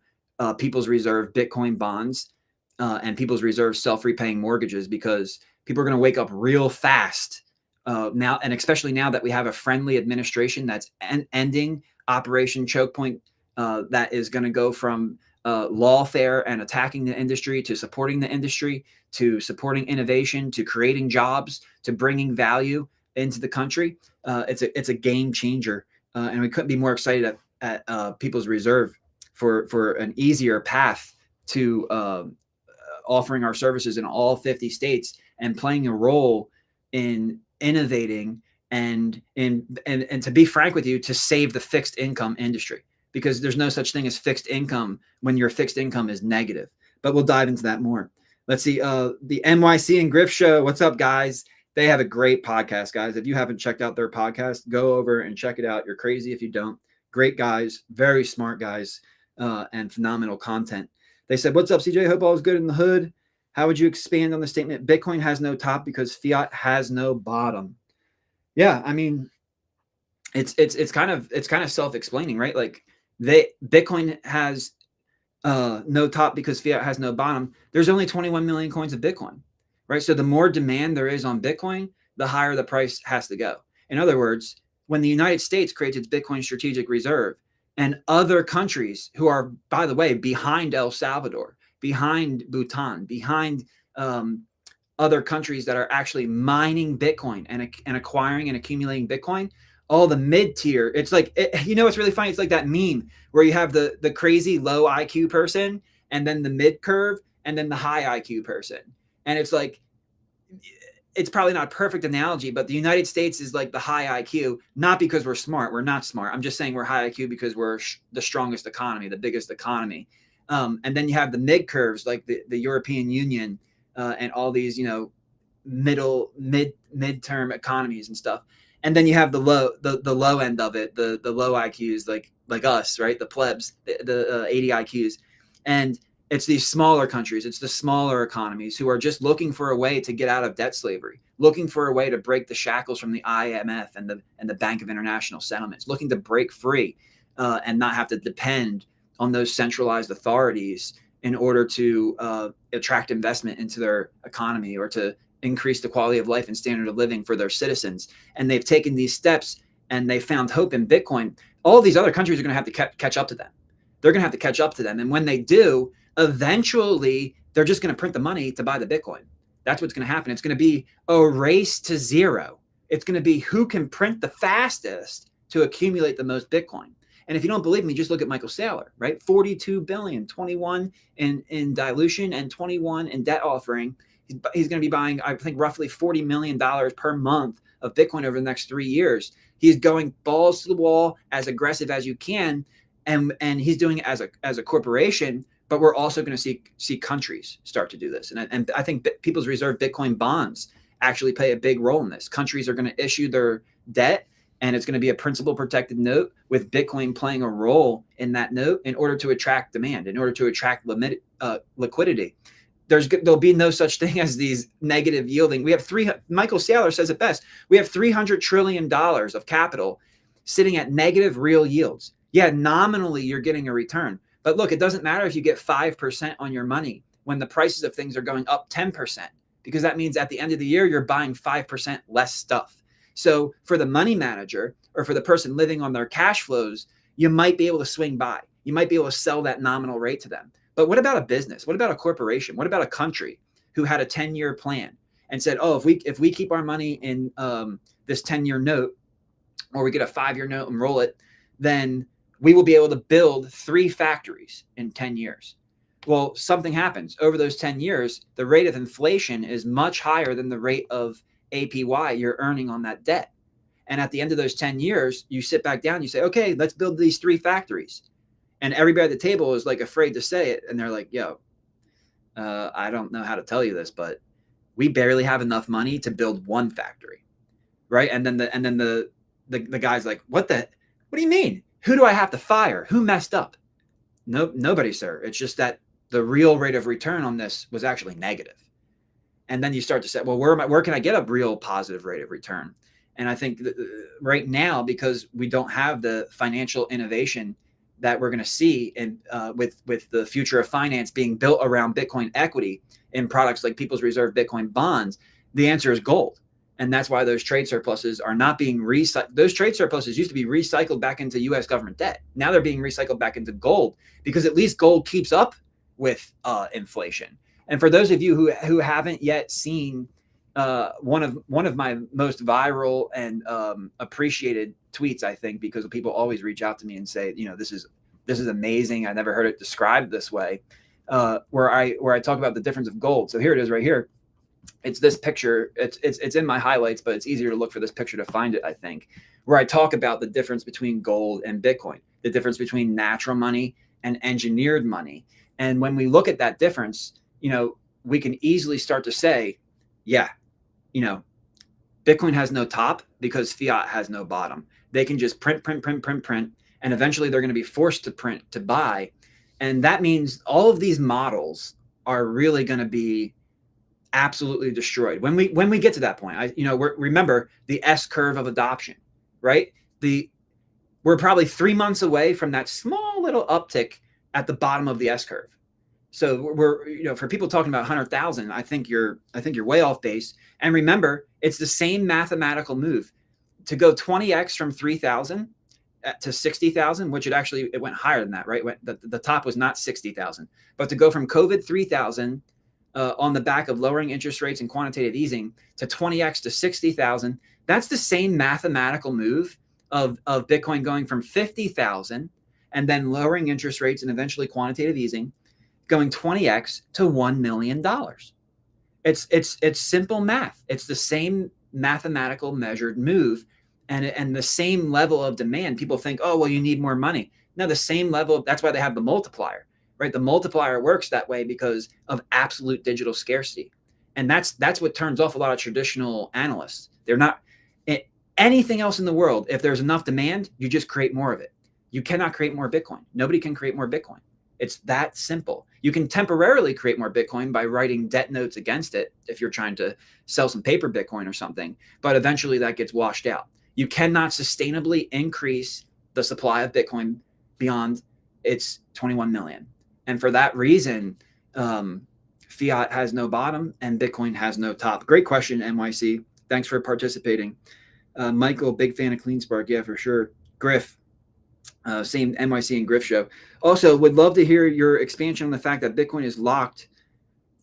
People's Reserve Bitcoin bonds and People's Reserve self-repaying mortgages, because people are going to wake up real fast now, and especially now that we have a friendly administration that's ending Operation Choke Point, that is going to go from lawfare and attacking the industry to supporting the industry, to supporting innovation, to creating jobs, to bringing value into the country. It's a game changer, and we couldn't be more excited at People's Reserve for an easier path to offering our services in all 50 states and playing a role in innovating and to be frank with you, to save the fixed income industry, because there's no such thing as fixed income when your fixed income is negative. But we'll dive into that more. Let's see. The NYC and Griff Show. What's up, guys? They have a great podcast, guys. If you haven't checked out their podcast, go over and check it out. You're crazy if you don't. Great guys, very smart guys, and phenomenal content. They said, "What's up, CJ? Hope all is good in the hood. How would you expand on the statement? Bitcoin has no top because fiat has no bottom." Yeah, I mean, it's kind of self-explaining, right? Like Bitcoin has no top because fiat has no bottom. There's only 21 million coins of Bitcoin, right? So the more demand there is on Bitcoin, the higher the price has to go. In other words, when the United States creates its Bitcoin strategic reserve, and other countries who are, by the way, behind El Salvador, behind Bhutan, behind other countries that are actually mining Bitcoin and acquiring and accumulating Bitcoin, all the mid-tier, it's like, it's really funny. It's like that meme where you have the crazy low IQ person, and then the mid curve, and then the high IQ person. And it's like, it's probably not a perfect analogy, but the United States is like the high IQ, not because we're smart. We're not smart. I'm just saying we're high IQ because we're the strongest economy, the biggest economy. And then you have the mid curves, like the European Union, and all these, midterm economies and stuff. And then you have the low end of it, the low IQs, like us, right? The plebs, the 80 IQs. And it's these smaller countries, it's the smaller economies who are just looking for a way to get out of debt slavery, looking for a way to break the shackles from the IMF and the Bank of International Settlements, looking to break free and not have to depend on those centralized authorities in order to attract investment into their economy or to increase the quality of life and standard of living for their citizens. And they've taken these steps and they found hope in Bitcoin. All these other countries are going to have to catch up to them. They're going to have to catch up to them. And when they do, eventually they're just going to print the money to buy the Bitcoin. That's what's going to happen. It's going to be a race to zero. It's going to be who can print the fastest to accumulate the most Bitcoin. And if you don't believe me, just look at Michael Saylor, right? 42 billion, 21 in dilution and 21 in debt offering. He's going to be buying, I think, roughly $40 million per month of Bitcoin over the next 3 years. He's going balls to the wall, as aggressive as you can, and he's doing it as a corporation. But we're also going to see countries start to do this, and I think People's Reserve Bitcoin bonds actually play a big role in this. Countries are going to issue their debt, and it's going to be a principal protected note with Bitcoin playing a role in that note in order to attract demand, in order to attract liquidity. There'll be no such thing as these negative yielding. We have Michael Saylor says it best. We have $300 trillion of capital sitting at negative real yields. Yeah, nominally you're getting a return. But look, it doesn't matter if you get 5% on your money when the prices of things are going up 10%, because that means at the end of the year, you're buying 5% less stuff. So for the money manager or for the person living on their cash flows, you might be able to swing by. You might be able to sell that nominal rate to them. But what about a business? What about a corporation? What about a country who had a 10-year plan and said, oh, if we keep our money in this 10-year note, or we get a 5-year note and roll it, then we will be able to build 3 factories in 10 years. Well, something happens. Over those 10 years, the rate of inflation is much higher than the rate of APY you're earning on that debt. And at the end of those 10 years, you sit back down, you say, okay, let's build these 3 factories. And everybody at the table is like afraid to say it. And they're like, yo, I don't know how to tell you this, but we barely have enough money to build 1 factory. Right. And then the guy's like, what do you mean? Who do I have to fire? Who messed up? No, nobody, sir. It's just that the real rate of return on this was actually negative. And then you start to say, well, where can I get a real positive rate of return? And I think right now, because we don't have the financial innovation that we're going to see in with the future of finance being built around Bitcoin equity in products like People's Reserve Bitcoin bonds, the answer is gold. And that's why those trade surpluses are not being recycled. Those trade surpluses used to be recycled back into U.S. government debt. Now they're being recycled back into gold, because at least gold keeps up with inflation. And for those of you who haven't yet seen one of my most viral and appreciated tweets, I think, because people always reach out to me and say, this is amazing. I never heard it described this way. Where I talk about the difference of gold. So here it is right here. It's this picture. It's in my highlights, but it's easier to look for this picture to find it, I think, where I talk about the difference between gold and Bitcoin, the difference between natural money and engineered money. And when we look at that difference, we can easily start to say, yeah, Bitcoin has no top because fiat has no bottom. They can just print, and eventually they're going to be forced to print to buy. And that means all of these models are really going to be absolutely destroyed when we get to that point. Remember the S curve of adoption, right? We're probably 3 months away from that small little uptick at the bottom of the S curve. So we're for people talking about 100,000, I think you're way off base. And remember, it's the same mathematical move to go 20x from 3,000 to 60,000, which it went higher than that, right? The top was not 60,000, but to go from COVID 3,000 on the back of lowering interest rates and quantitative easing to 20x to 60,000, that's the same mathematical move of Bitcoin going from 50,000 and then lowering interest rates and eventually quantitative easing, going 20x to $1 million. It's simple math. It's the same mathematical measured move and the same level of demand. People think, oh, well, you need more money. No, the same level. That's why they have the multiplier, right? The multiplier works that way because of absolute digital scarcity. And that's what turns off a lot of traditional analysts. They're not anything else in the world. If there's enough demand, you just create more of it. You cannot create more Bitcoin. Nobody can create more Bitcoin. It's that simple. You can temporarily create more Bitcoin by writing debt notes against it if you're trying to sell some paper Bitcoin or something, but eventually that gets washed out. You cannot sustainably increase the supply of Bitcoin beyond its 21 million. And for that reason, fiat has no bottom and Bitcoin has no top. Great question, NYC. Thanks for participating. Michael, big fan of CleanSpark. Yeah, for sure. Griff, same NYC and Griff show. Also, would love to hear your expansion on the fact that Bitcoin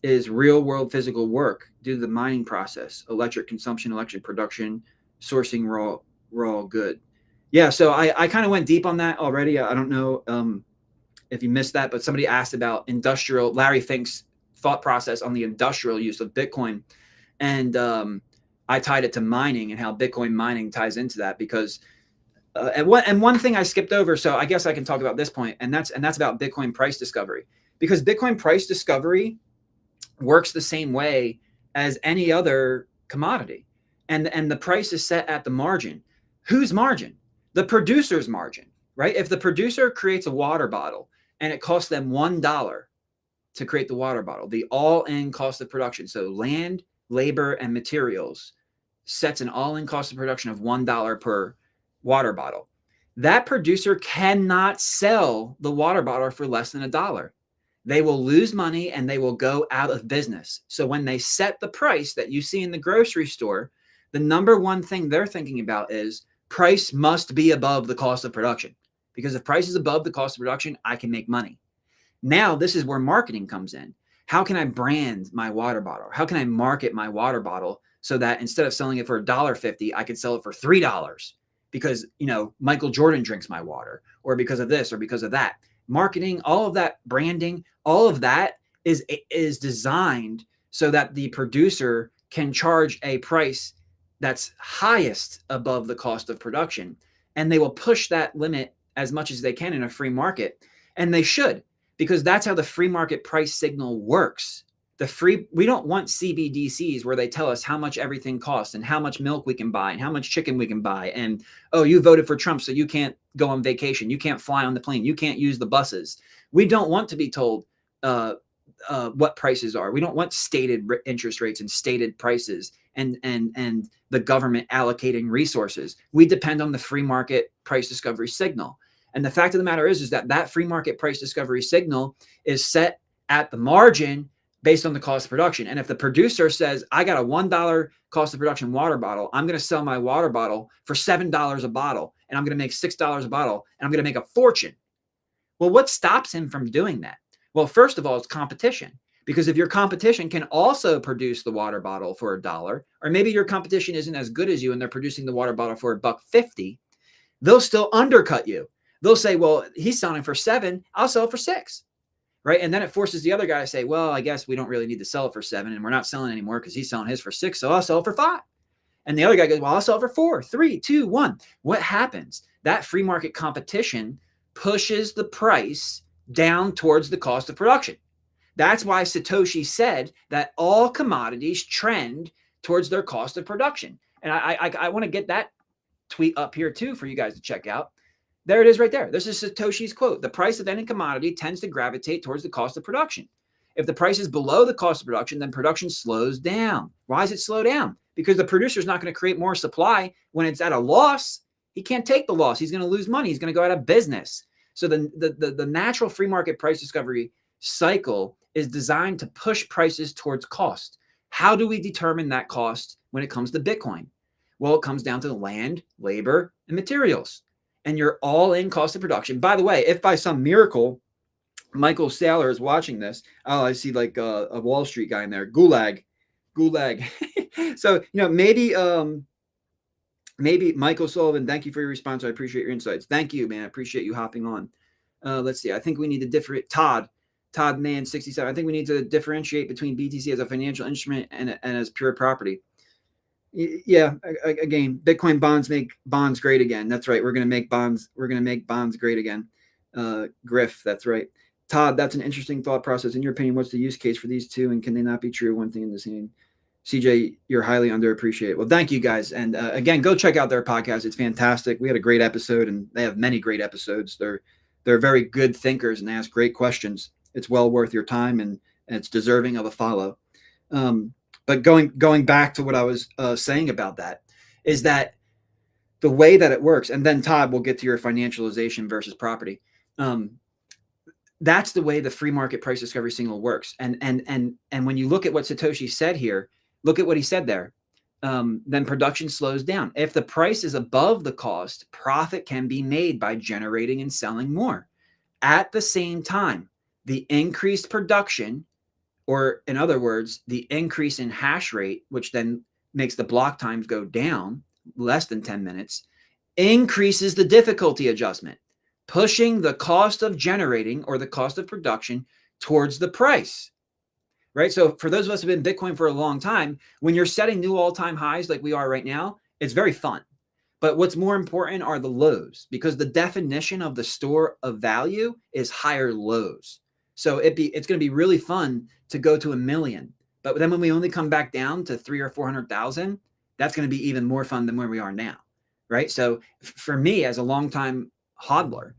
is real world physical work due to the mining process, electric consumption, electric production, sourcing raw good. Yeah, so I kind of went deep on that already. I don't know if you missed that, but somebody asked about Larry Fink's thought process on the industrial use of Bitcoin. And I tied it to mining and how Bitcoin mining ties into that because and one thing I skipped over, so I guess I can talk about this point, and that's about Bitcoin price discovery, because Bitcoin price discovery works the same way as any other commodity, and the price is set at the margin. Whose margin? The producer's margin, right? If the producer creates a water bottle and it costs them $1 to create the water bottle, the all-in cost of production, so land, labor, and materials, sets an all-in cost of production of $1 per water bottle. That producer cannot sell the water bottle for less than $1. They will lose money and they will go out of business. So when they set the price that you see in the grocery store, the number one thing they're thinking about is price must be above the cost of production. Because if price is above the cost of production, I can make money. Now, this is where marketing comes in. How can I brand my water bottle? How can I market my water bottle so that instead of selling it for $1.50, I could sell it for $3 because, Michael Jordan drinks my water, or because of this or because of that. Marketing, all of that branding, all of that is designed so that the producer can charge a price that's highest above the cost of production. And they will push that limit as much as they can in a free market. And they should, because that's how the free market price signal works. We don't want CBDCs where they tell us how much everything costs and how much milk we can buy and how much chicken we can buy. And, oh, you voted for Trump, so you can't go on vacation. You can't fly on the plane. You can't use the buses. We don't want to be told what prices are. We don't want stated interest rates and stated prices and the government allocating resources. We depend on the free market price discovery signal. And the fact of the matter is that free market price discovery signal is set at the margin based on the cost of production. And if the producer says, I got a $1 cost of production water bottle, I'm going to sell my water bottle for $7 a bottle, and I'm going to make $6 a bottle, and I'm going to make a fortune. Well, what stops him from doing that? Well, first of all, it's competition. Because if your competition can also produce the water bottle for $1, or maybe your competition isn't as good as you and they're producing the water bottle for $1.50, they'll still undercut you. They'll say, well, he's selling for $7, I'll sell it for $6. Right. And then it forces the other guy to say, well, I guess we don't really need to sell it for $7 and we're not selling anymore because he's selling his for $6. So I'll sell it for $5. And the other guy goes, well, I'll sell it for 4, 3, 2, 1. What happens? That free market competition pushes the price down towards the cost of production. That's why Satoshi said that all commodities trend towards their cost of production. And I want to get that tweet up here too for you guys to check out. There it is right there. This is Satoshi's quote. The price of any commodity tends to gravitate towards the cost of production. If the price is below the cost of production, then production slows down. Why does it slow down? Because the producer is not going to create more supply when it's at a loss. He can't take the loss. He's going to lose money. He's going to go out of business. So the natural free market price discovery cycle is designed to push prices towards cost. How do we determine that cost when it comes to Bitcoin? Well, it comes down to land, labor, and materials. And your all-in cost of production. By the way, if by some miracle Michael Saylor is watching this, oh, I see like a Wall Street guy in there, gulag. So maybe Michael Sullivan. Thank you for your response. I appreciate your insights. Thank you, man. I appreciate you hopping on. Let's see. I think we need to differentiate. Todd Man 67. I think we need to differentiate between BTC as a financial instrument and as pure property. Yeah, again, Bitcoin bonds make bonds great again. That's right. We're going to make bonds. We're going to make bonds great again. Griff, that's right. Todd, that's an interesting thought process. In your opinion, what's the use case for these two, and can they not be true one thing in the same? CJ, you're highly underappreciated. Well, thank you guys. And again, go check out their podcast. It's fantastic. We had a great episode, and they have many great episodes. They're very good thinkers, and they ask great questions. It's well worth your time, and it's deserving of a follow. But going back to what I was saying about that is that the way that it works, and then Todd, we'll get to your financialization versus property. That's the way the free market price discovery signal works. And when you look at what Satoshi said here, look at what he said there. Then production slows down. If the price is above the cost, profit can be made by generating and selling more. At the same time, the increased production, or in other words, the increase in hash rate, which then makes the block times go down less than 10 minutes, increases the difficulty adjustment, pushing the cost of generating or the cost of production towards the price. Right. So for those of us who've been Bitcoin for a long time, when you're setting new all-time highs like we are right now, it's very fun. But what's more important are the lows, because the definition of the store of value is higher lows. So it's going to be really fun to go to 1 million. But then when we only come back down to 300 or 400,000, that's going to be even more fun than where we are now. Right. So for me as a longtime hodler,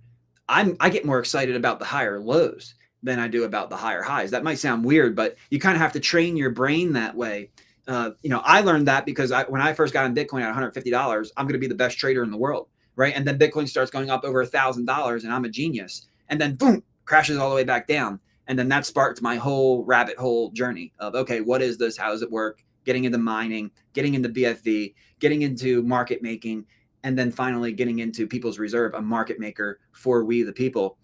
I get more excited about the higher lows than I do about the higher highs. That might sound weird, but you kind of have to train your brain that way. I learned that because when I first got in Bitcoin at $150, I'm going to be the best trader in the world, right? And then Bitcoin starts going up over $1,000, and I'm a genius. And then boom, crashes all the way back down. And then that sparked my whole rabbit hole journey of, okay, what is this? How does it work? Getting into mining, getting into BFV, getting into market making, and then finally getting into People's Reserve, a market maker for we the people,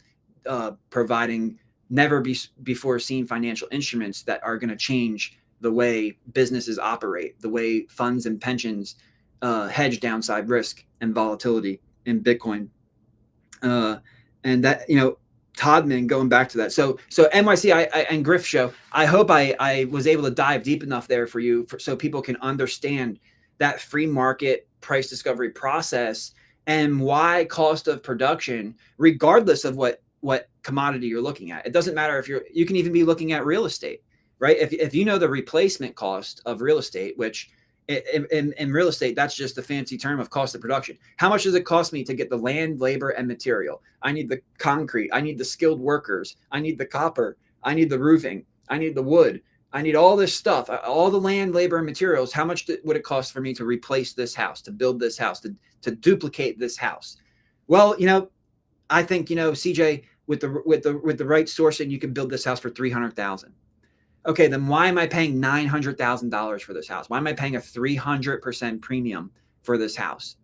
providing never before seen financial instruments that are going to change the way businesses operate, the way funds and pensions hedge downside risk and volatility in Bitcoin. And that, Todman, going back to that. So NYC and Griff Show, I hope I was able to dive deep enough there for you so people can understand that free market price discovery process and why cost of production, regardless of what commodity you're looking at. It doesn't matter if you can even be looking at real estate, right? If you know the replacement cost of real estate, which in real estate, that's just a fancy term of cost of production. How much does it cost me to get the land, labor, and material? I need the concrete. I need the skilled workers. I need the copper. I need the roofing. I need the wood. I need all this stuff, all the land, labor, and materials. How much would it cost for me to replace this house, to build this house, to duplicate this house? Well, I think, CJ, with the right sourcing, you can build this house for 300,000. Okay, then why am I paying $900,000 for this house? Why am I paying a 300% premium for this house?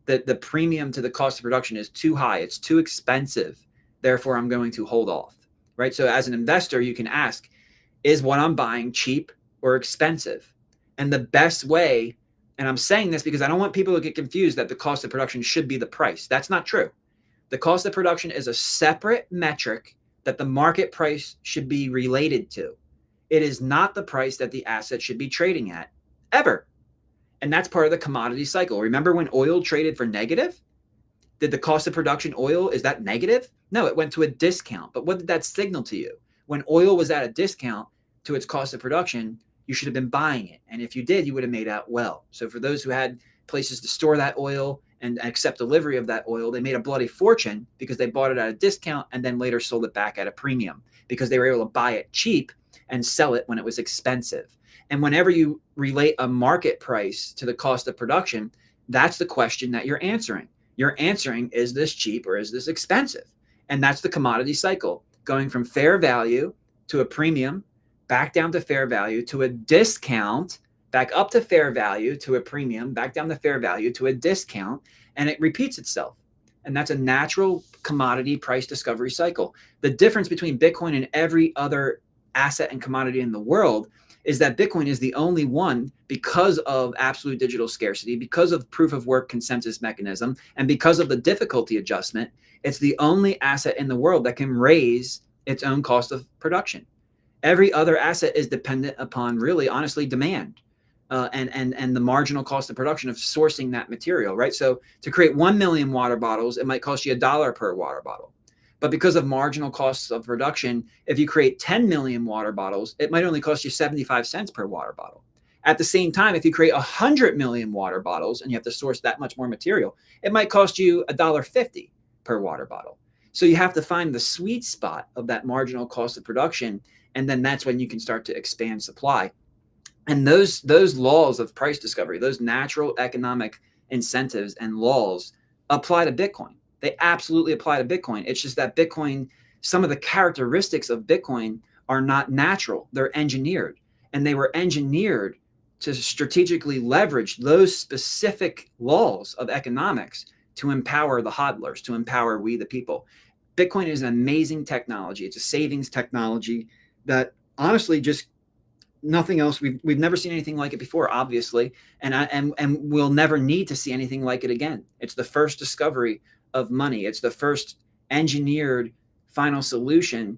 The premium to the cost of production is too high. It's too expensive. Therefore, I'm going to hold off, right? So as an investor, you can ask, is what I'm buying cheap or expensive? And the best way, and I'm saying this because I don't want people to get confused that the cost of production should be the price. That's not true. The cost of production is a separate metric that the market price should be related to. It is not the price that the asset should be trading at, ever. And that's part of the commodity cycle. Remember when oil traded for negative? Did the cost of production oil, is that negative? No, it went to a discount. But what did that signal to you? When oil was at a discount to its cost of production, you should have been buying it. And if you did, you would have made out well. So for those who had places to store that oil and accept delivery of that oil, they made a bloody fortune because they bought it at a discount and then later sold it back at a premium because they were able to buy it cheap and sell it when it was expensive. And whenever you relate a market price to the cost of production, that's the question that you're answering. You're answering, is this cheap or is this expensive? And that's the commodity cycle, going from fair value to a premium, back down to fair value to a discount, back up to fair value to a premium, back down to fair value to a discount, and it repeats itself. And that's a natural commodity price discovery cycle. The difference between Bitcoin and every other asset and commodity in the world is that Bitcoin is the only one, because of absolute digital scarcity, because of proof of work consensus mechanism, and because of the difficulty adjustment, it's the only asset in the world that can raise its own cost of production. Every other asset is dependent upon, really, honestly, demand and the marginal cost of production of sourcing that material, right? So to create 1 million water bottles, it might cost you $1 per water bottle. But because of marginal costs of production, if you create 10 million water bottles, it might only cost you 75 cents per water bottle. At the same time, if you create 100 million water bottles and you have to source that much more material, it might cost you $1.50 per water bottle. So you have to find the sweet spot of that marginal cost of production, and then that's when you can start to expand supply. And those laws of price discovery, those natural economic incentives and laws apply to Bitcoin. They absolutely apply to Bitcoin. It's just that Bitcoin, some of the characteristics of Bitcoin are not natural. They're engineered. And they were engineered to strategically leverage those specific laws of economics to empower the hodlers, to empower we the people. Bitcoin is an amazing technology. It's a savings technology that honestly just nothing else. We've never seen anything like it before, obviously, and we'll never need to see anything like it again. It's the first discovery of money. It's the first engineered final solution.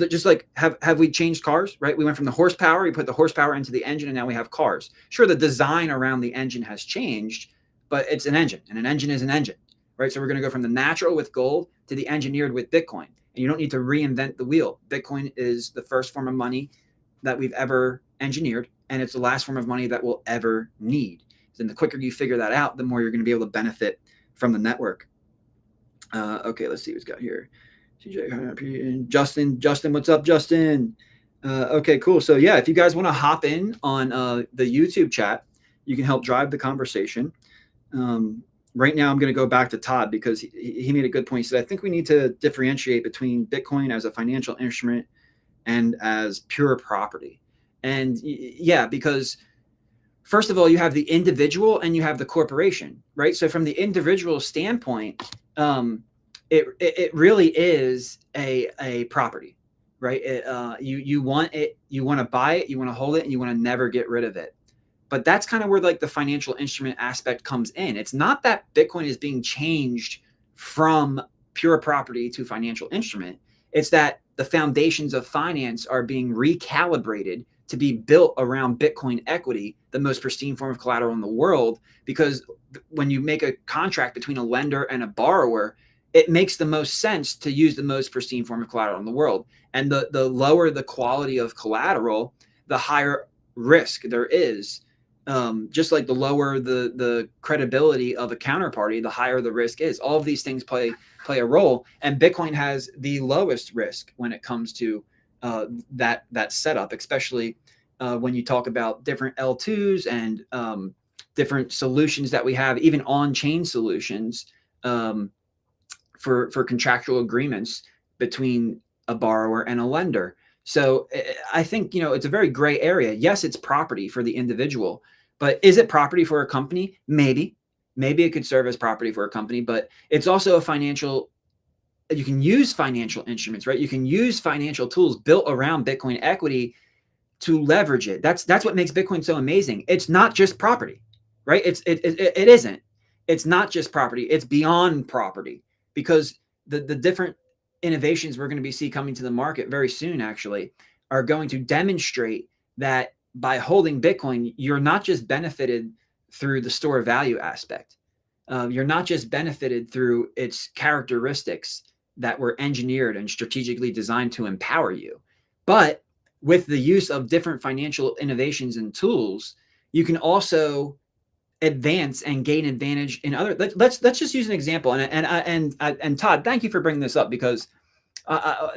Just like have we changed cars, right? We went from the horsepower, we put the horsepower into the engine, and now we have cars. Sure, the design around the engine has changed, but it's an engine, and an engine is an engine, right? So we're going to go from the natural with gold to the engineered with Bitcoin. And you don't need to reinvent the wheel. Bitcoin is the first form of money that we've ever engineered, and it's the last form of money that we'll ever need. And the quicker you figure that out, the more you're going to be able to benefit from the network. Okay, let's see what's got here. Justin, what's up, Justin? Okay, cool. So yeah, if you guys want to hop in on the YouTube chat, you can help drive the conversation. Right now, I'm going to go back to Todd because he made a good point. He said, I think we need to differentiate between Bitcoin as a financial instrument and as pure property. And yeah, because first of all, you have the individual and you have the corporation, right? So from the individual standpoint, it really is a property, right? You want it, you want to buy it, you want to hold it, and you want to never get rid of it. But that's kind of where like the financial instrument aspect comes in. It's not that Bitcoin is being changed from pure property to financial instrument. It's that the foundations of finance are being recalibrated to be built around Bitcoin equity, the most pristine form of collateral in the world. Because when you make a contract between a lender and a borrower, it makes the most sense to use the most pristine form of collateral in the world. And the lower the quality of collateral, the higher risk there is. Just like the lower the credibility of a counterparty, the higher the risk is. All of these things play a role, and Bitcoin has the lowest risk when it comes to that setup, especially when you talk about different L2s and different solutions that we have, even on-chain solutions for contractual agreements between a borrower and a lender. So I think it's a very gray area. Yes, it's property for the individual, but is it property for a company? Maybe it could serve as property for a company, but it's also a financial. You can use financial instruments, right? You can use financial tools built around Bitcoin equity to leverage it. That's what makes Bitcoin so amazing. It's not just property, right? It isn't. It's not just property. It's beyond property, because the different innovations we're going to see coming to the market very soon actually are going to demonstrate that by holding Bitcoin, you're not just benefited through the store of value aspect. You're not just benefited through its characteristics that were engineered and strategically designed to empower you, but with the use of different financial innovations and tools, you can also advance and gain advantage in other. Let's just use an example. And Todd, thank you for bringing this up, because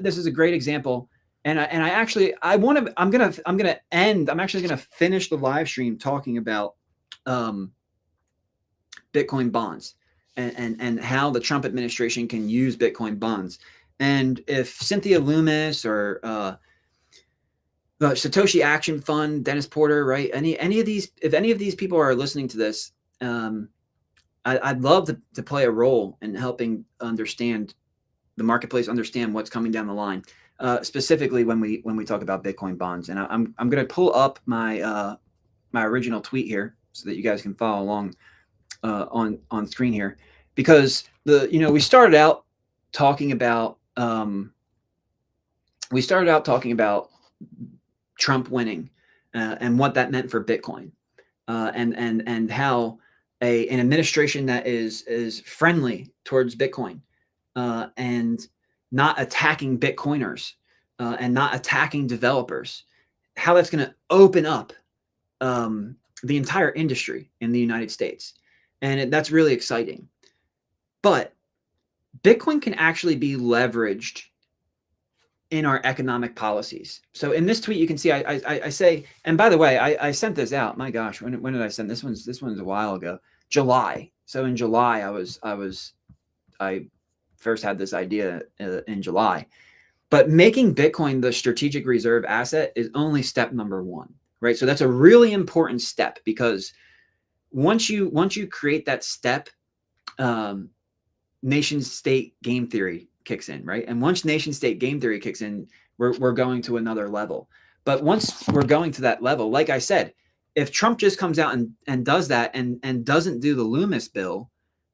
this is a great example. And I actually I'm actually gonna finish the live stream talking about Bitcoin bonds and how the Trump administration can use Bitcoin bonds. And if Cynthia Loomis or the Satoshi Action Fund, Dennis Porter, right? Any of these, if any of these people are listening to this, I'd love to play a role in helping understand the marketplace, understand what's coming down the line, specifically when we talk about Bitcoin bonds. And I'm going to pull up my my original tweet here so that you guys can follow along on screen here, because we started out talking about Trump winning and what that meant for Bitcoin, and how an administration that is friendly towards Bitcoin and not attacking Bitcoiners and not attacking developers, how that's going to open up the entire industry in the United States. And that's really exciting. But Bitcoin can actually be leveraged in our economic policies. So in this tweet, you can see I say, and by the way, I sent this out. My gosh, when did I send this? This one's a while ago, July. So in July, I first had this idea in July. But making Bitcoin the strategic reserve asset is only step number one, right? So that's a really important step, because once you create that step, nation state game theory kicks in, right? And once nation state game theory kicks in, we're going to another level. But once we're going to that level, like I said, if Trump just comes out and does that and doesn't do the Loomis bill,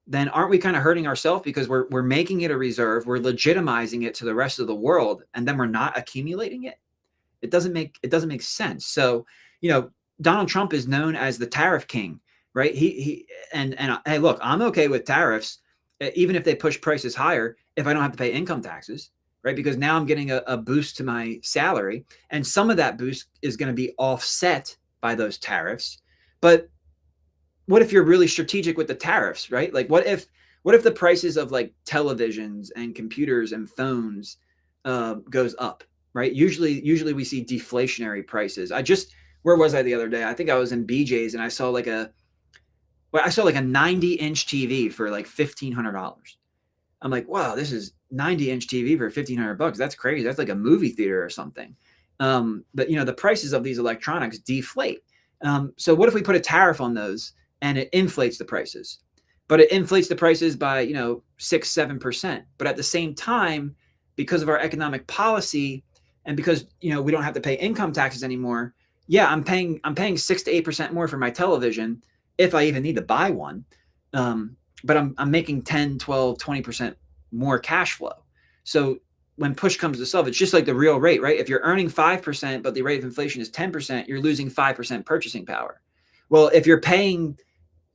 then aren't we kind of hurting ourselves, because we're making it a reserve, we're legitimizing it to the rest of the world, and then we're not accumulating it? It doesn't make sense. So, Donald Trump is known as the tariff king, right? And hey, look, I'm okay with tariffs, even if they push prices higher, if I don't have to pay income taxes, right? Because now I'm getting a boost to my salary, and some of that boost is going to be offset by those tariffs. But what if you're really strategic with the tariffs, right? Like, what if the prices of like televisions and computers and phones goes up, right? Usually we see deflationary prices. Where was I the other day? I think I was in BJ's and I saw like a 90-inch TV for like $1,500. I'm like, wow, this is 90-inch TV for $1,500. That's crazy. That's like a movie theater or something. But the prices of these electronics deflate. So what if we put a tariff on those and it inflates the prices? But it inflates the prices by 6-7%. But at the same time, because of our economic policy and because we don't have to pay income taxes anymore, yeah, I'm paying 6 to 8% more for my television if I even need to buy one. But I'm making 10, 12, 20% more cash flow. So when push comes to shove, it's just like the real rate, right? If you're earning 5%, but the rate of inflation is 10%, you're losing 5% purchasing power. Well, if you're paying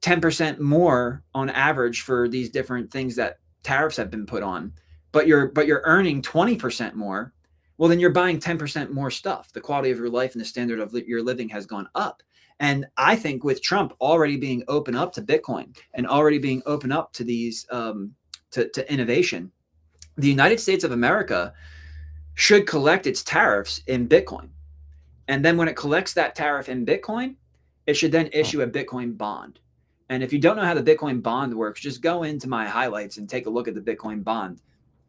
10% more on average for these different things that tariffs have been put on, but you're earning 20% more, well, then you're buying 10% more stuff. The quality of your life and the standard of your living has gone up. And I think with Trump already being open up to Bitcoin and already being open up to these to innovation, the United States of America should collect its tariffs in Bitcoin. And then when it collects that tariff in Bitcoin, it should then issue a Bitcoin bond. And if you don't know how the Bitcoin bond works, just go into my highlights and take a look at the Bitcoin bond.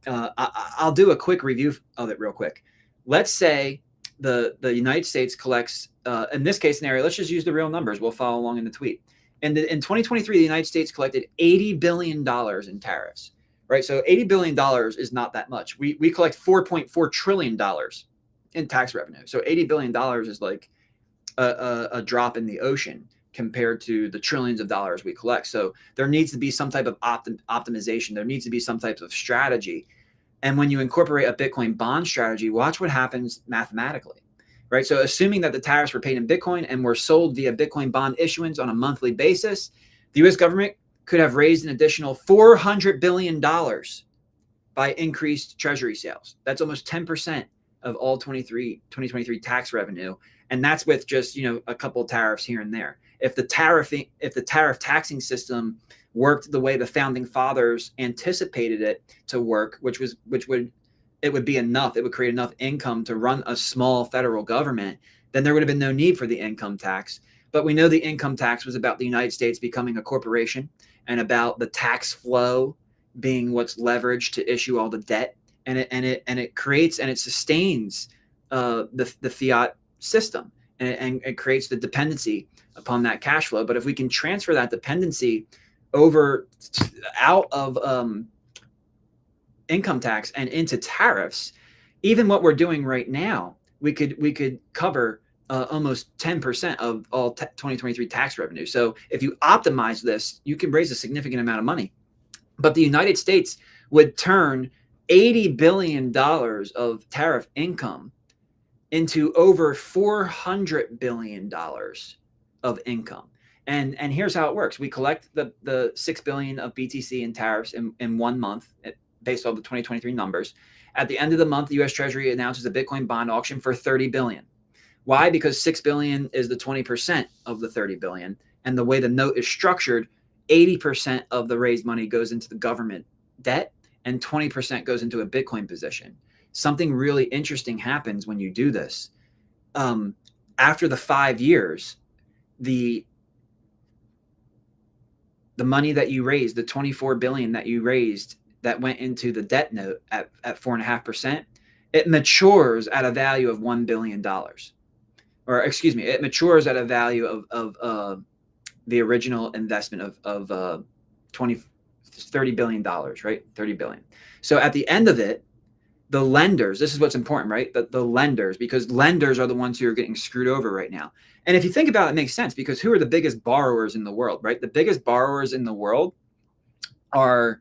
I'll do a quick review of it real quick. Let's say the United States collects, in this case scenario, let's just use the real numbers. We'll follow along in the tweet. And in 2023, the United States collected $80 billion in tariffs, right? So $80 billion is not that much. We collect $4.4 trillion in tax revenue. So $80 billion is like a drop in the ocean compared to the trillions of dollars we collect. So there needs to be some type of optimization. There needs to be some type of strategy. And when you incorporate a Bitcoin bond strategy, watch what happens mathematically, right? So assuming that the tariffs were paid in Bitcoin and were sold via Bitcoin bond issuance on a monthly basis, the U.S. government could have raised an additional $400 billion by increased treasury sales. That's almost 10% of all 2023 tax revenue. And that's with just, a couple of tariffs here and there. If the tariff taxing system worked the way the founding fathers anticipated it to work, which would be enough, it would create enough income to run a small federal government, then there would have been no need for the income tax. But we know the income tax was about the United States becoming a corporation and about the tax flow being what's leveraged to issue all the debt, and it creates and it sustains the fiat system, and it creates the dependency upon that cash flow. But if we can transfer that dependency out of income tax and into tariffs, even what we're doing right now, we could cover almost 10% of all 2023 tax revenue. So if you optimize this, you can raise a significant amount of money. But the United States would turn $80 billion of tariff income into over $400 billion of income. And here's how it works. We collect the $6 billion of BTC in tariffs in 1 month based on the 2023 numbers. At the end of the month, the U.S. Treasury announces a Bitcoin bond auction for $30 billion. Why? Because $6 billion is the 20% of the $30 billion. And the way the note is structured, 80% of the raised money goes into the government debt and 20% goes into a Bitcoin position. Something really interesting happens when you do this. After the 5 years, the money that you raised, the $24 billion that you raised that went into the debt note at 4.5%, it matures at a value of $1 billion. Or excuse me, it matures at a value of the original investment of $30 billion, right? $30 billion. So at the end of it, the lenders, this is what's important, right? The lenders, because lenders are the ones who are getting screwed over right now. And if you think about it, it makes sense, because who are the biggest borrowers in the world, right? The biggest borrowers in the world are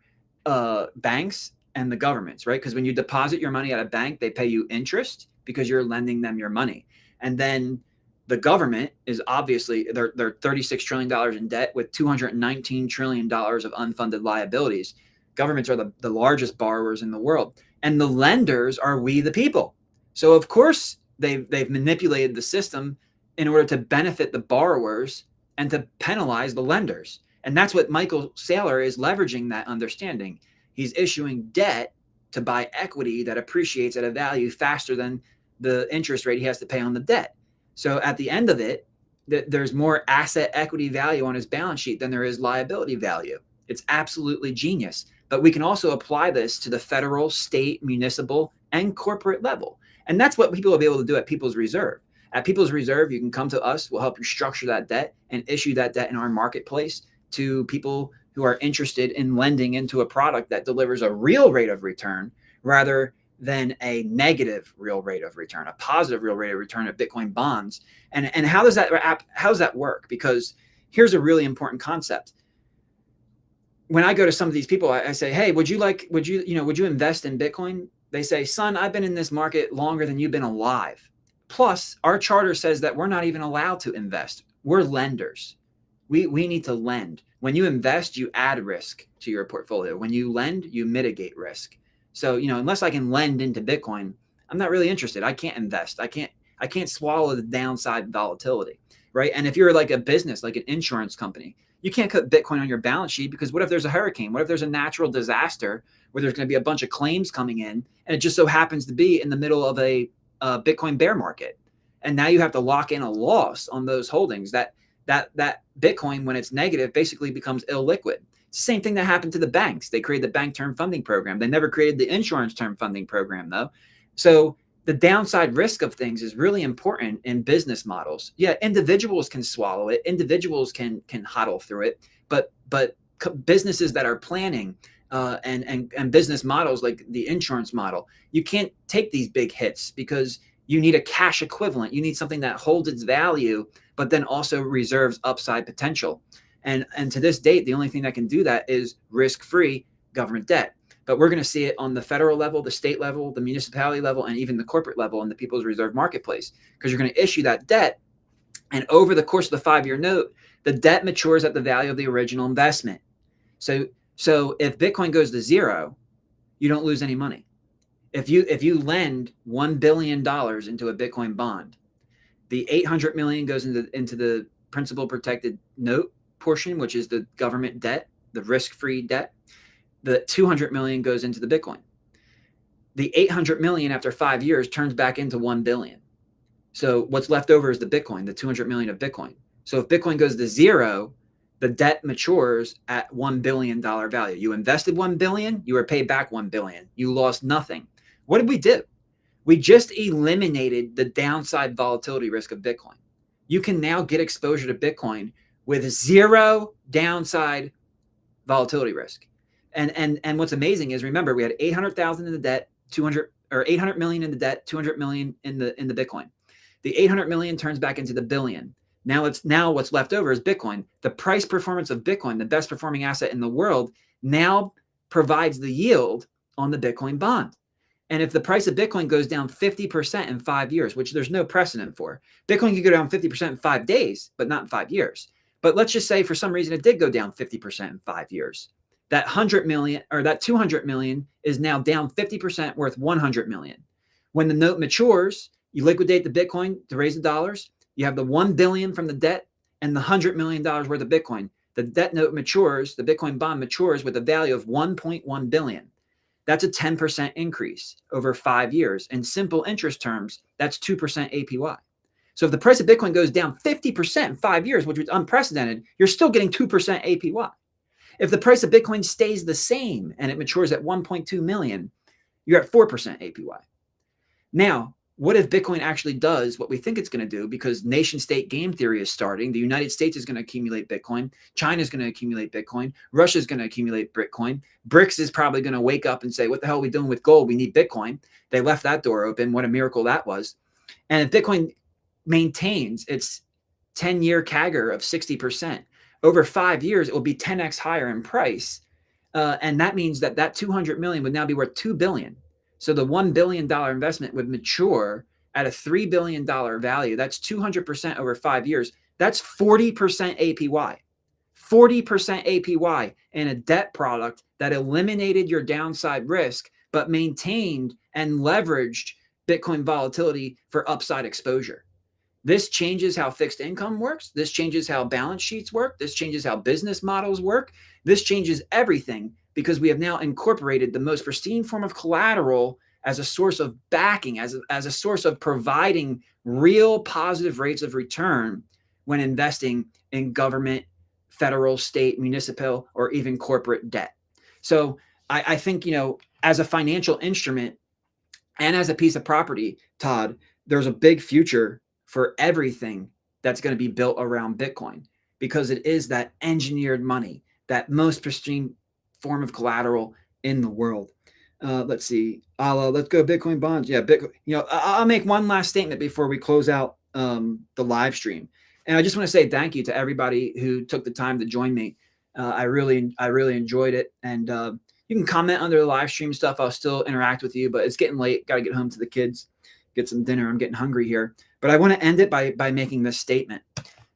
banks and the governments, right? Because when you deposit your money at a bank, they pay you interest because you're lending them your money. And then the government is obviously, they're $36 trillion in debt with $219 trillion of unfunded liabilities. Governments are the largest borrowers in the world. And the lenders are we the people. So of course they've manipulated the system in order to benefit the borrowers and to penalize the lenders. And that's what Michael Saylor is leveraging, that understanding. He's issuing debt to buy equity that appreciates at a value faster than the interest rate he has to pay on the debt. So at the end of it, there's more asset equity value on his balance sheet than there is liability value. It's absolutely genius. But we can also apply this to the federal, state, municipal, and corporate level. And that's what people will be able to do at People's Reserve. At People's Reserve, you can come to us. We'll help you structure that debt and issue that debt in our marketplace to people who are interested in lending into a product that delivers a real rate of return rather than a negative real rate of return, a positive real rate of return of Bitcoin bonds. And how does that work? Because here's a really important concept. When I go to some of these people, I say, hey, would you invest in Bitcoin? They say, son, I've been in this market longer than you've been alive. Plus, our charter says that we're not even allowed to invest. We're lenders. We need to lend. When you invest, you add risk to your portfolio. When you lend, you mitigate risk. So, unless I can lend into Bitcoin, I'm not really interested. I can't invest. I can't swallow the downside volatility, right? And if you're like a business, like an insurance company, you can't put Bitcoin on your balance sheet, because what if there's a hurricane? What if there's a natural disaster where there's going to be a bunch of claims coming in, and it just so happens to be in the middle of a Bitcoin bear market, and now you have to lock in a loss on those holdings. That Bitcoin, when it's negative, basically becomes illiquid. It's the same thing that happened to the banks. They created the bank term funding program. They never created the insurance term funding program, though. So the downside risk of things is really important in business models. Yeah, individuals can swallow it. Individuals can hodl through it. But businesses that are planning and business models like the insurance model, you can't take these big hits, because you need a cash equivalent. You need something that holds its value, but then also reserves upside potential. And to this date, the only thing that can do that is risk-free government debt. But we're going to see it on the federal level, the state level, the municipality level, and even the corporate level in the People's Reserve marketplace, because you're going to issue that debt. And over the course of the 5-year note, the debt matures at the value of the original investment. So if Bitcoin goes to zero, you don't lose any money. If you lend $1 billion into a Bitcoin bond, the $800 million goes into the principal protected note portion, which is the government debt, the risk-free debt. The $200 million goes into the Bitcoin. The $800 million after 5 years turns back into $1 billion. So what's left over is the Bitcoin, the $200 million of Bitcoin. So if Bitcoin goes to zero, the debt matures at $1 billion value. You invested $1 billion, you were paid back $1 billion. You lost nothing. What did we do? We just eliminated the downside volatility risk of Bitcoin. You can now get exposure to Bitcoin with zero downside volatility risk. And what's amazing is, remember, we had 800,000 in the debt, 800 million in the debt, 200 million in the Bitcoin. The 800 million turns back into the billion. Now what's left over is Bitcoin. The price performance of Bitcoin, the best performing asset in the world, now provides the yield on the Bitcoin bond. And if the price of Bitcoin goes down 50% in 5 years, which there's no precedent for, Bitcoin could go down 50% in 5 days, but not in 5 years. But let's just say for some reason it did go down 50% in 5 years. That 100 million or that 200 million is now down 50%, worth 100 million. When the note matures, you liquidate the Bitcoin to raise the dollars. You have the 1 billion from the debt and the $100 million worth of Bitcoin. The debt note matures, the Bitcoin bond matures with a value of 1.1 billion. That's a 10% increase over 5 years. In simple interest terms, that's 2% APY. So if the price of Bitcoin goes down 50% in 5 years, which was unprecedented, you're still getting 2% APY. If the price of Bitcoin stays the same and it matures at 1.2 million, you're at 4% APY. Now, what if Bitcoin actually does what we think it's going to do? Because nation state game theory is starting. The United States is going to accumulate Bitcoin. China is going to accumulate Bitcoin. Russia is going to accumulate Bitcoin. BRICS is probably going to wake up and say, what the hell are we doing with gold? We need Bitcoin. They left that door open. What a miracle that was. And if Bitcoin maintains its 10-year CAGR of 60%, over 5 years, it will be 10x higher in price. And that means that 200 million would now be worth 2 billion. So the $1 billion investment would mature at a $3 billion value. That's 200% over 5 years. That's 40% APY. 40% APY in a debt product that eliminated your downside risk, but maintained and leveraged Bitcoin volatility for upside exposure. This changes how fixed income works. This changes how balance sheets work. This changes how business models work. This changes everything because we have now incorporated the most pristine form of collateral as a source of backing, as a source of providing real positive rates of return when investing in government, federal, state, municipal, or even corporate debt. So I think, as a financial instrument and as a piece of property, Todd, there's a big future for everything that's going to be built around Bitcoin because it is that engineered money, that most pristine form of collateral in the world. Let's see. Let's go Bitcoin bonds. Yeah, Bitcoin. I'll make one last statement before we close out the live stream. And I just want to say thank you to everybody who took the time to join me. I really enjoyed it. And you can comment under the live stream stuff. I'll still interact with you, but it's getting late. Got to get home to the kids, get some dinner. I'm getting hungry here. But I want to end it by making this statement.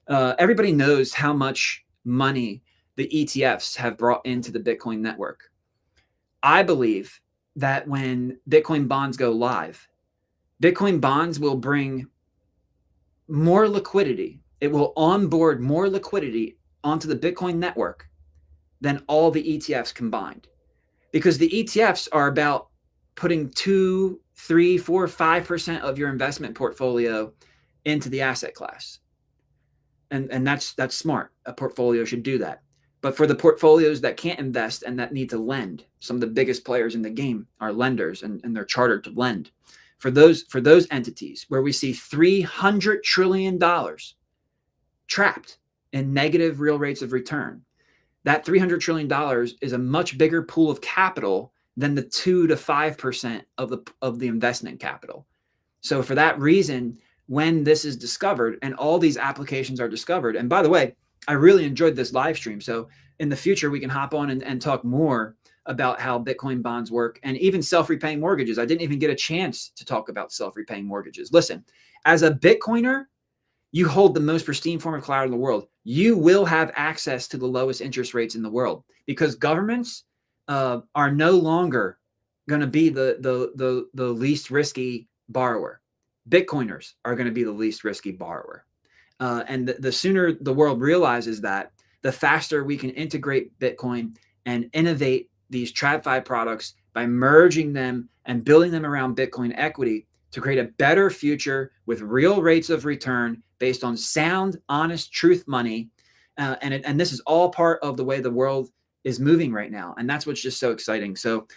Everybody knows how much money the ETFs have brought into the Bitcoin network. I believe that when Bitcoin bonds go live, Bitcoin bonds will bring more liquidity. It will onboard more liquidity onto the Bitcoin network than all the ETFs combined. Because the ETFs are about putting 2, 3, 4, 5% of your investment portfolio into the asset class. And that's smart. A portfolio should do that. But for the portfolios that can't invest and that need to lend, some of the biggest players in the game are lenders, and they're chartered to lend. For those entities where we see $300 trillion trapped in negative real rates of return, that $300 trillion is a much bigger pool of capital than the 2 to 5% of the investment capital. So for that reason, when this is discovered and all these applications are discovered, and by the way, I really enjoyed this live stream. So in the future, we can hop on and talk more about how Bitcoin bonds work and even self-repaying mortgages. I didn't even get a chance to talk about self-repaying mortgages. Listen, as a Bitcoiner, you hold the most pristine form of collateral in the world. You will have access to the lowest interest rates in the world because governments are no longer going to be the least risky borrower. Bitcoiners are going to be the least risky borrower. And the sooner the world realizes that, the faster we can integrate Bitcoin and innovate these TradFi products by merging them and building them around Bitcoin equity to create a better future with real rates of return based on sound, honest, truth money. And this is all part of the way the world is moving right now. And that's what's just so exciting. So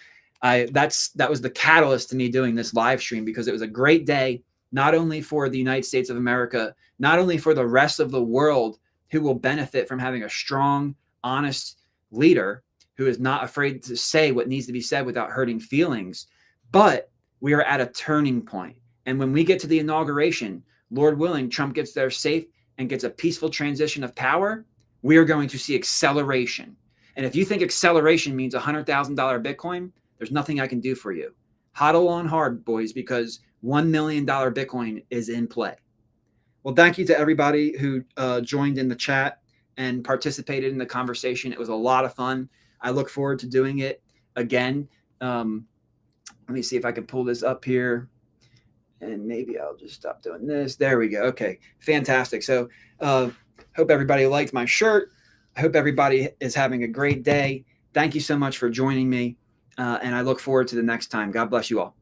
that was the catalyst to me doing this live stream, because it was a great day, not only for the United States of America, not only for the rest of the world who will benefit from having a strong, honest leader who is not afraid to say what needs to be said without hurting feelings, but we are at a turning point. And when we get to the inauguration, Lord willing, Trump gets there safe and gets a peaceful transition of power, we are going to see acceleration. And if you think acceleration means $100,000 Bitcoin, there's nothing I can do for you. Hodl on hard, boys, because $1 million Bitcoin is in play. Well, thank you to everybody who joined in the chat and participated in the conversation. It was a lot of fun. I look forward to doing it again. Let me see if I can pull this up here. And maybe I'll just stop doing this. There we go. Okay, fantastic. So hope everybody liked my shirt. I hope everybody is having a great day. Thank you so much for joining me. And I look forward to the next time. God bless you all.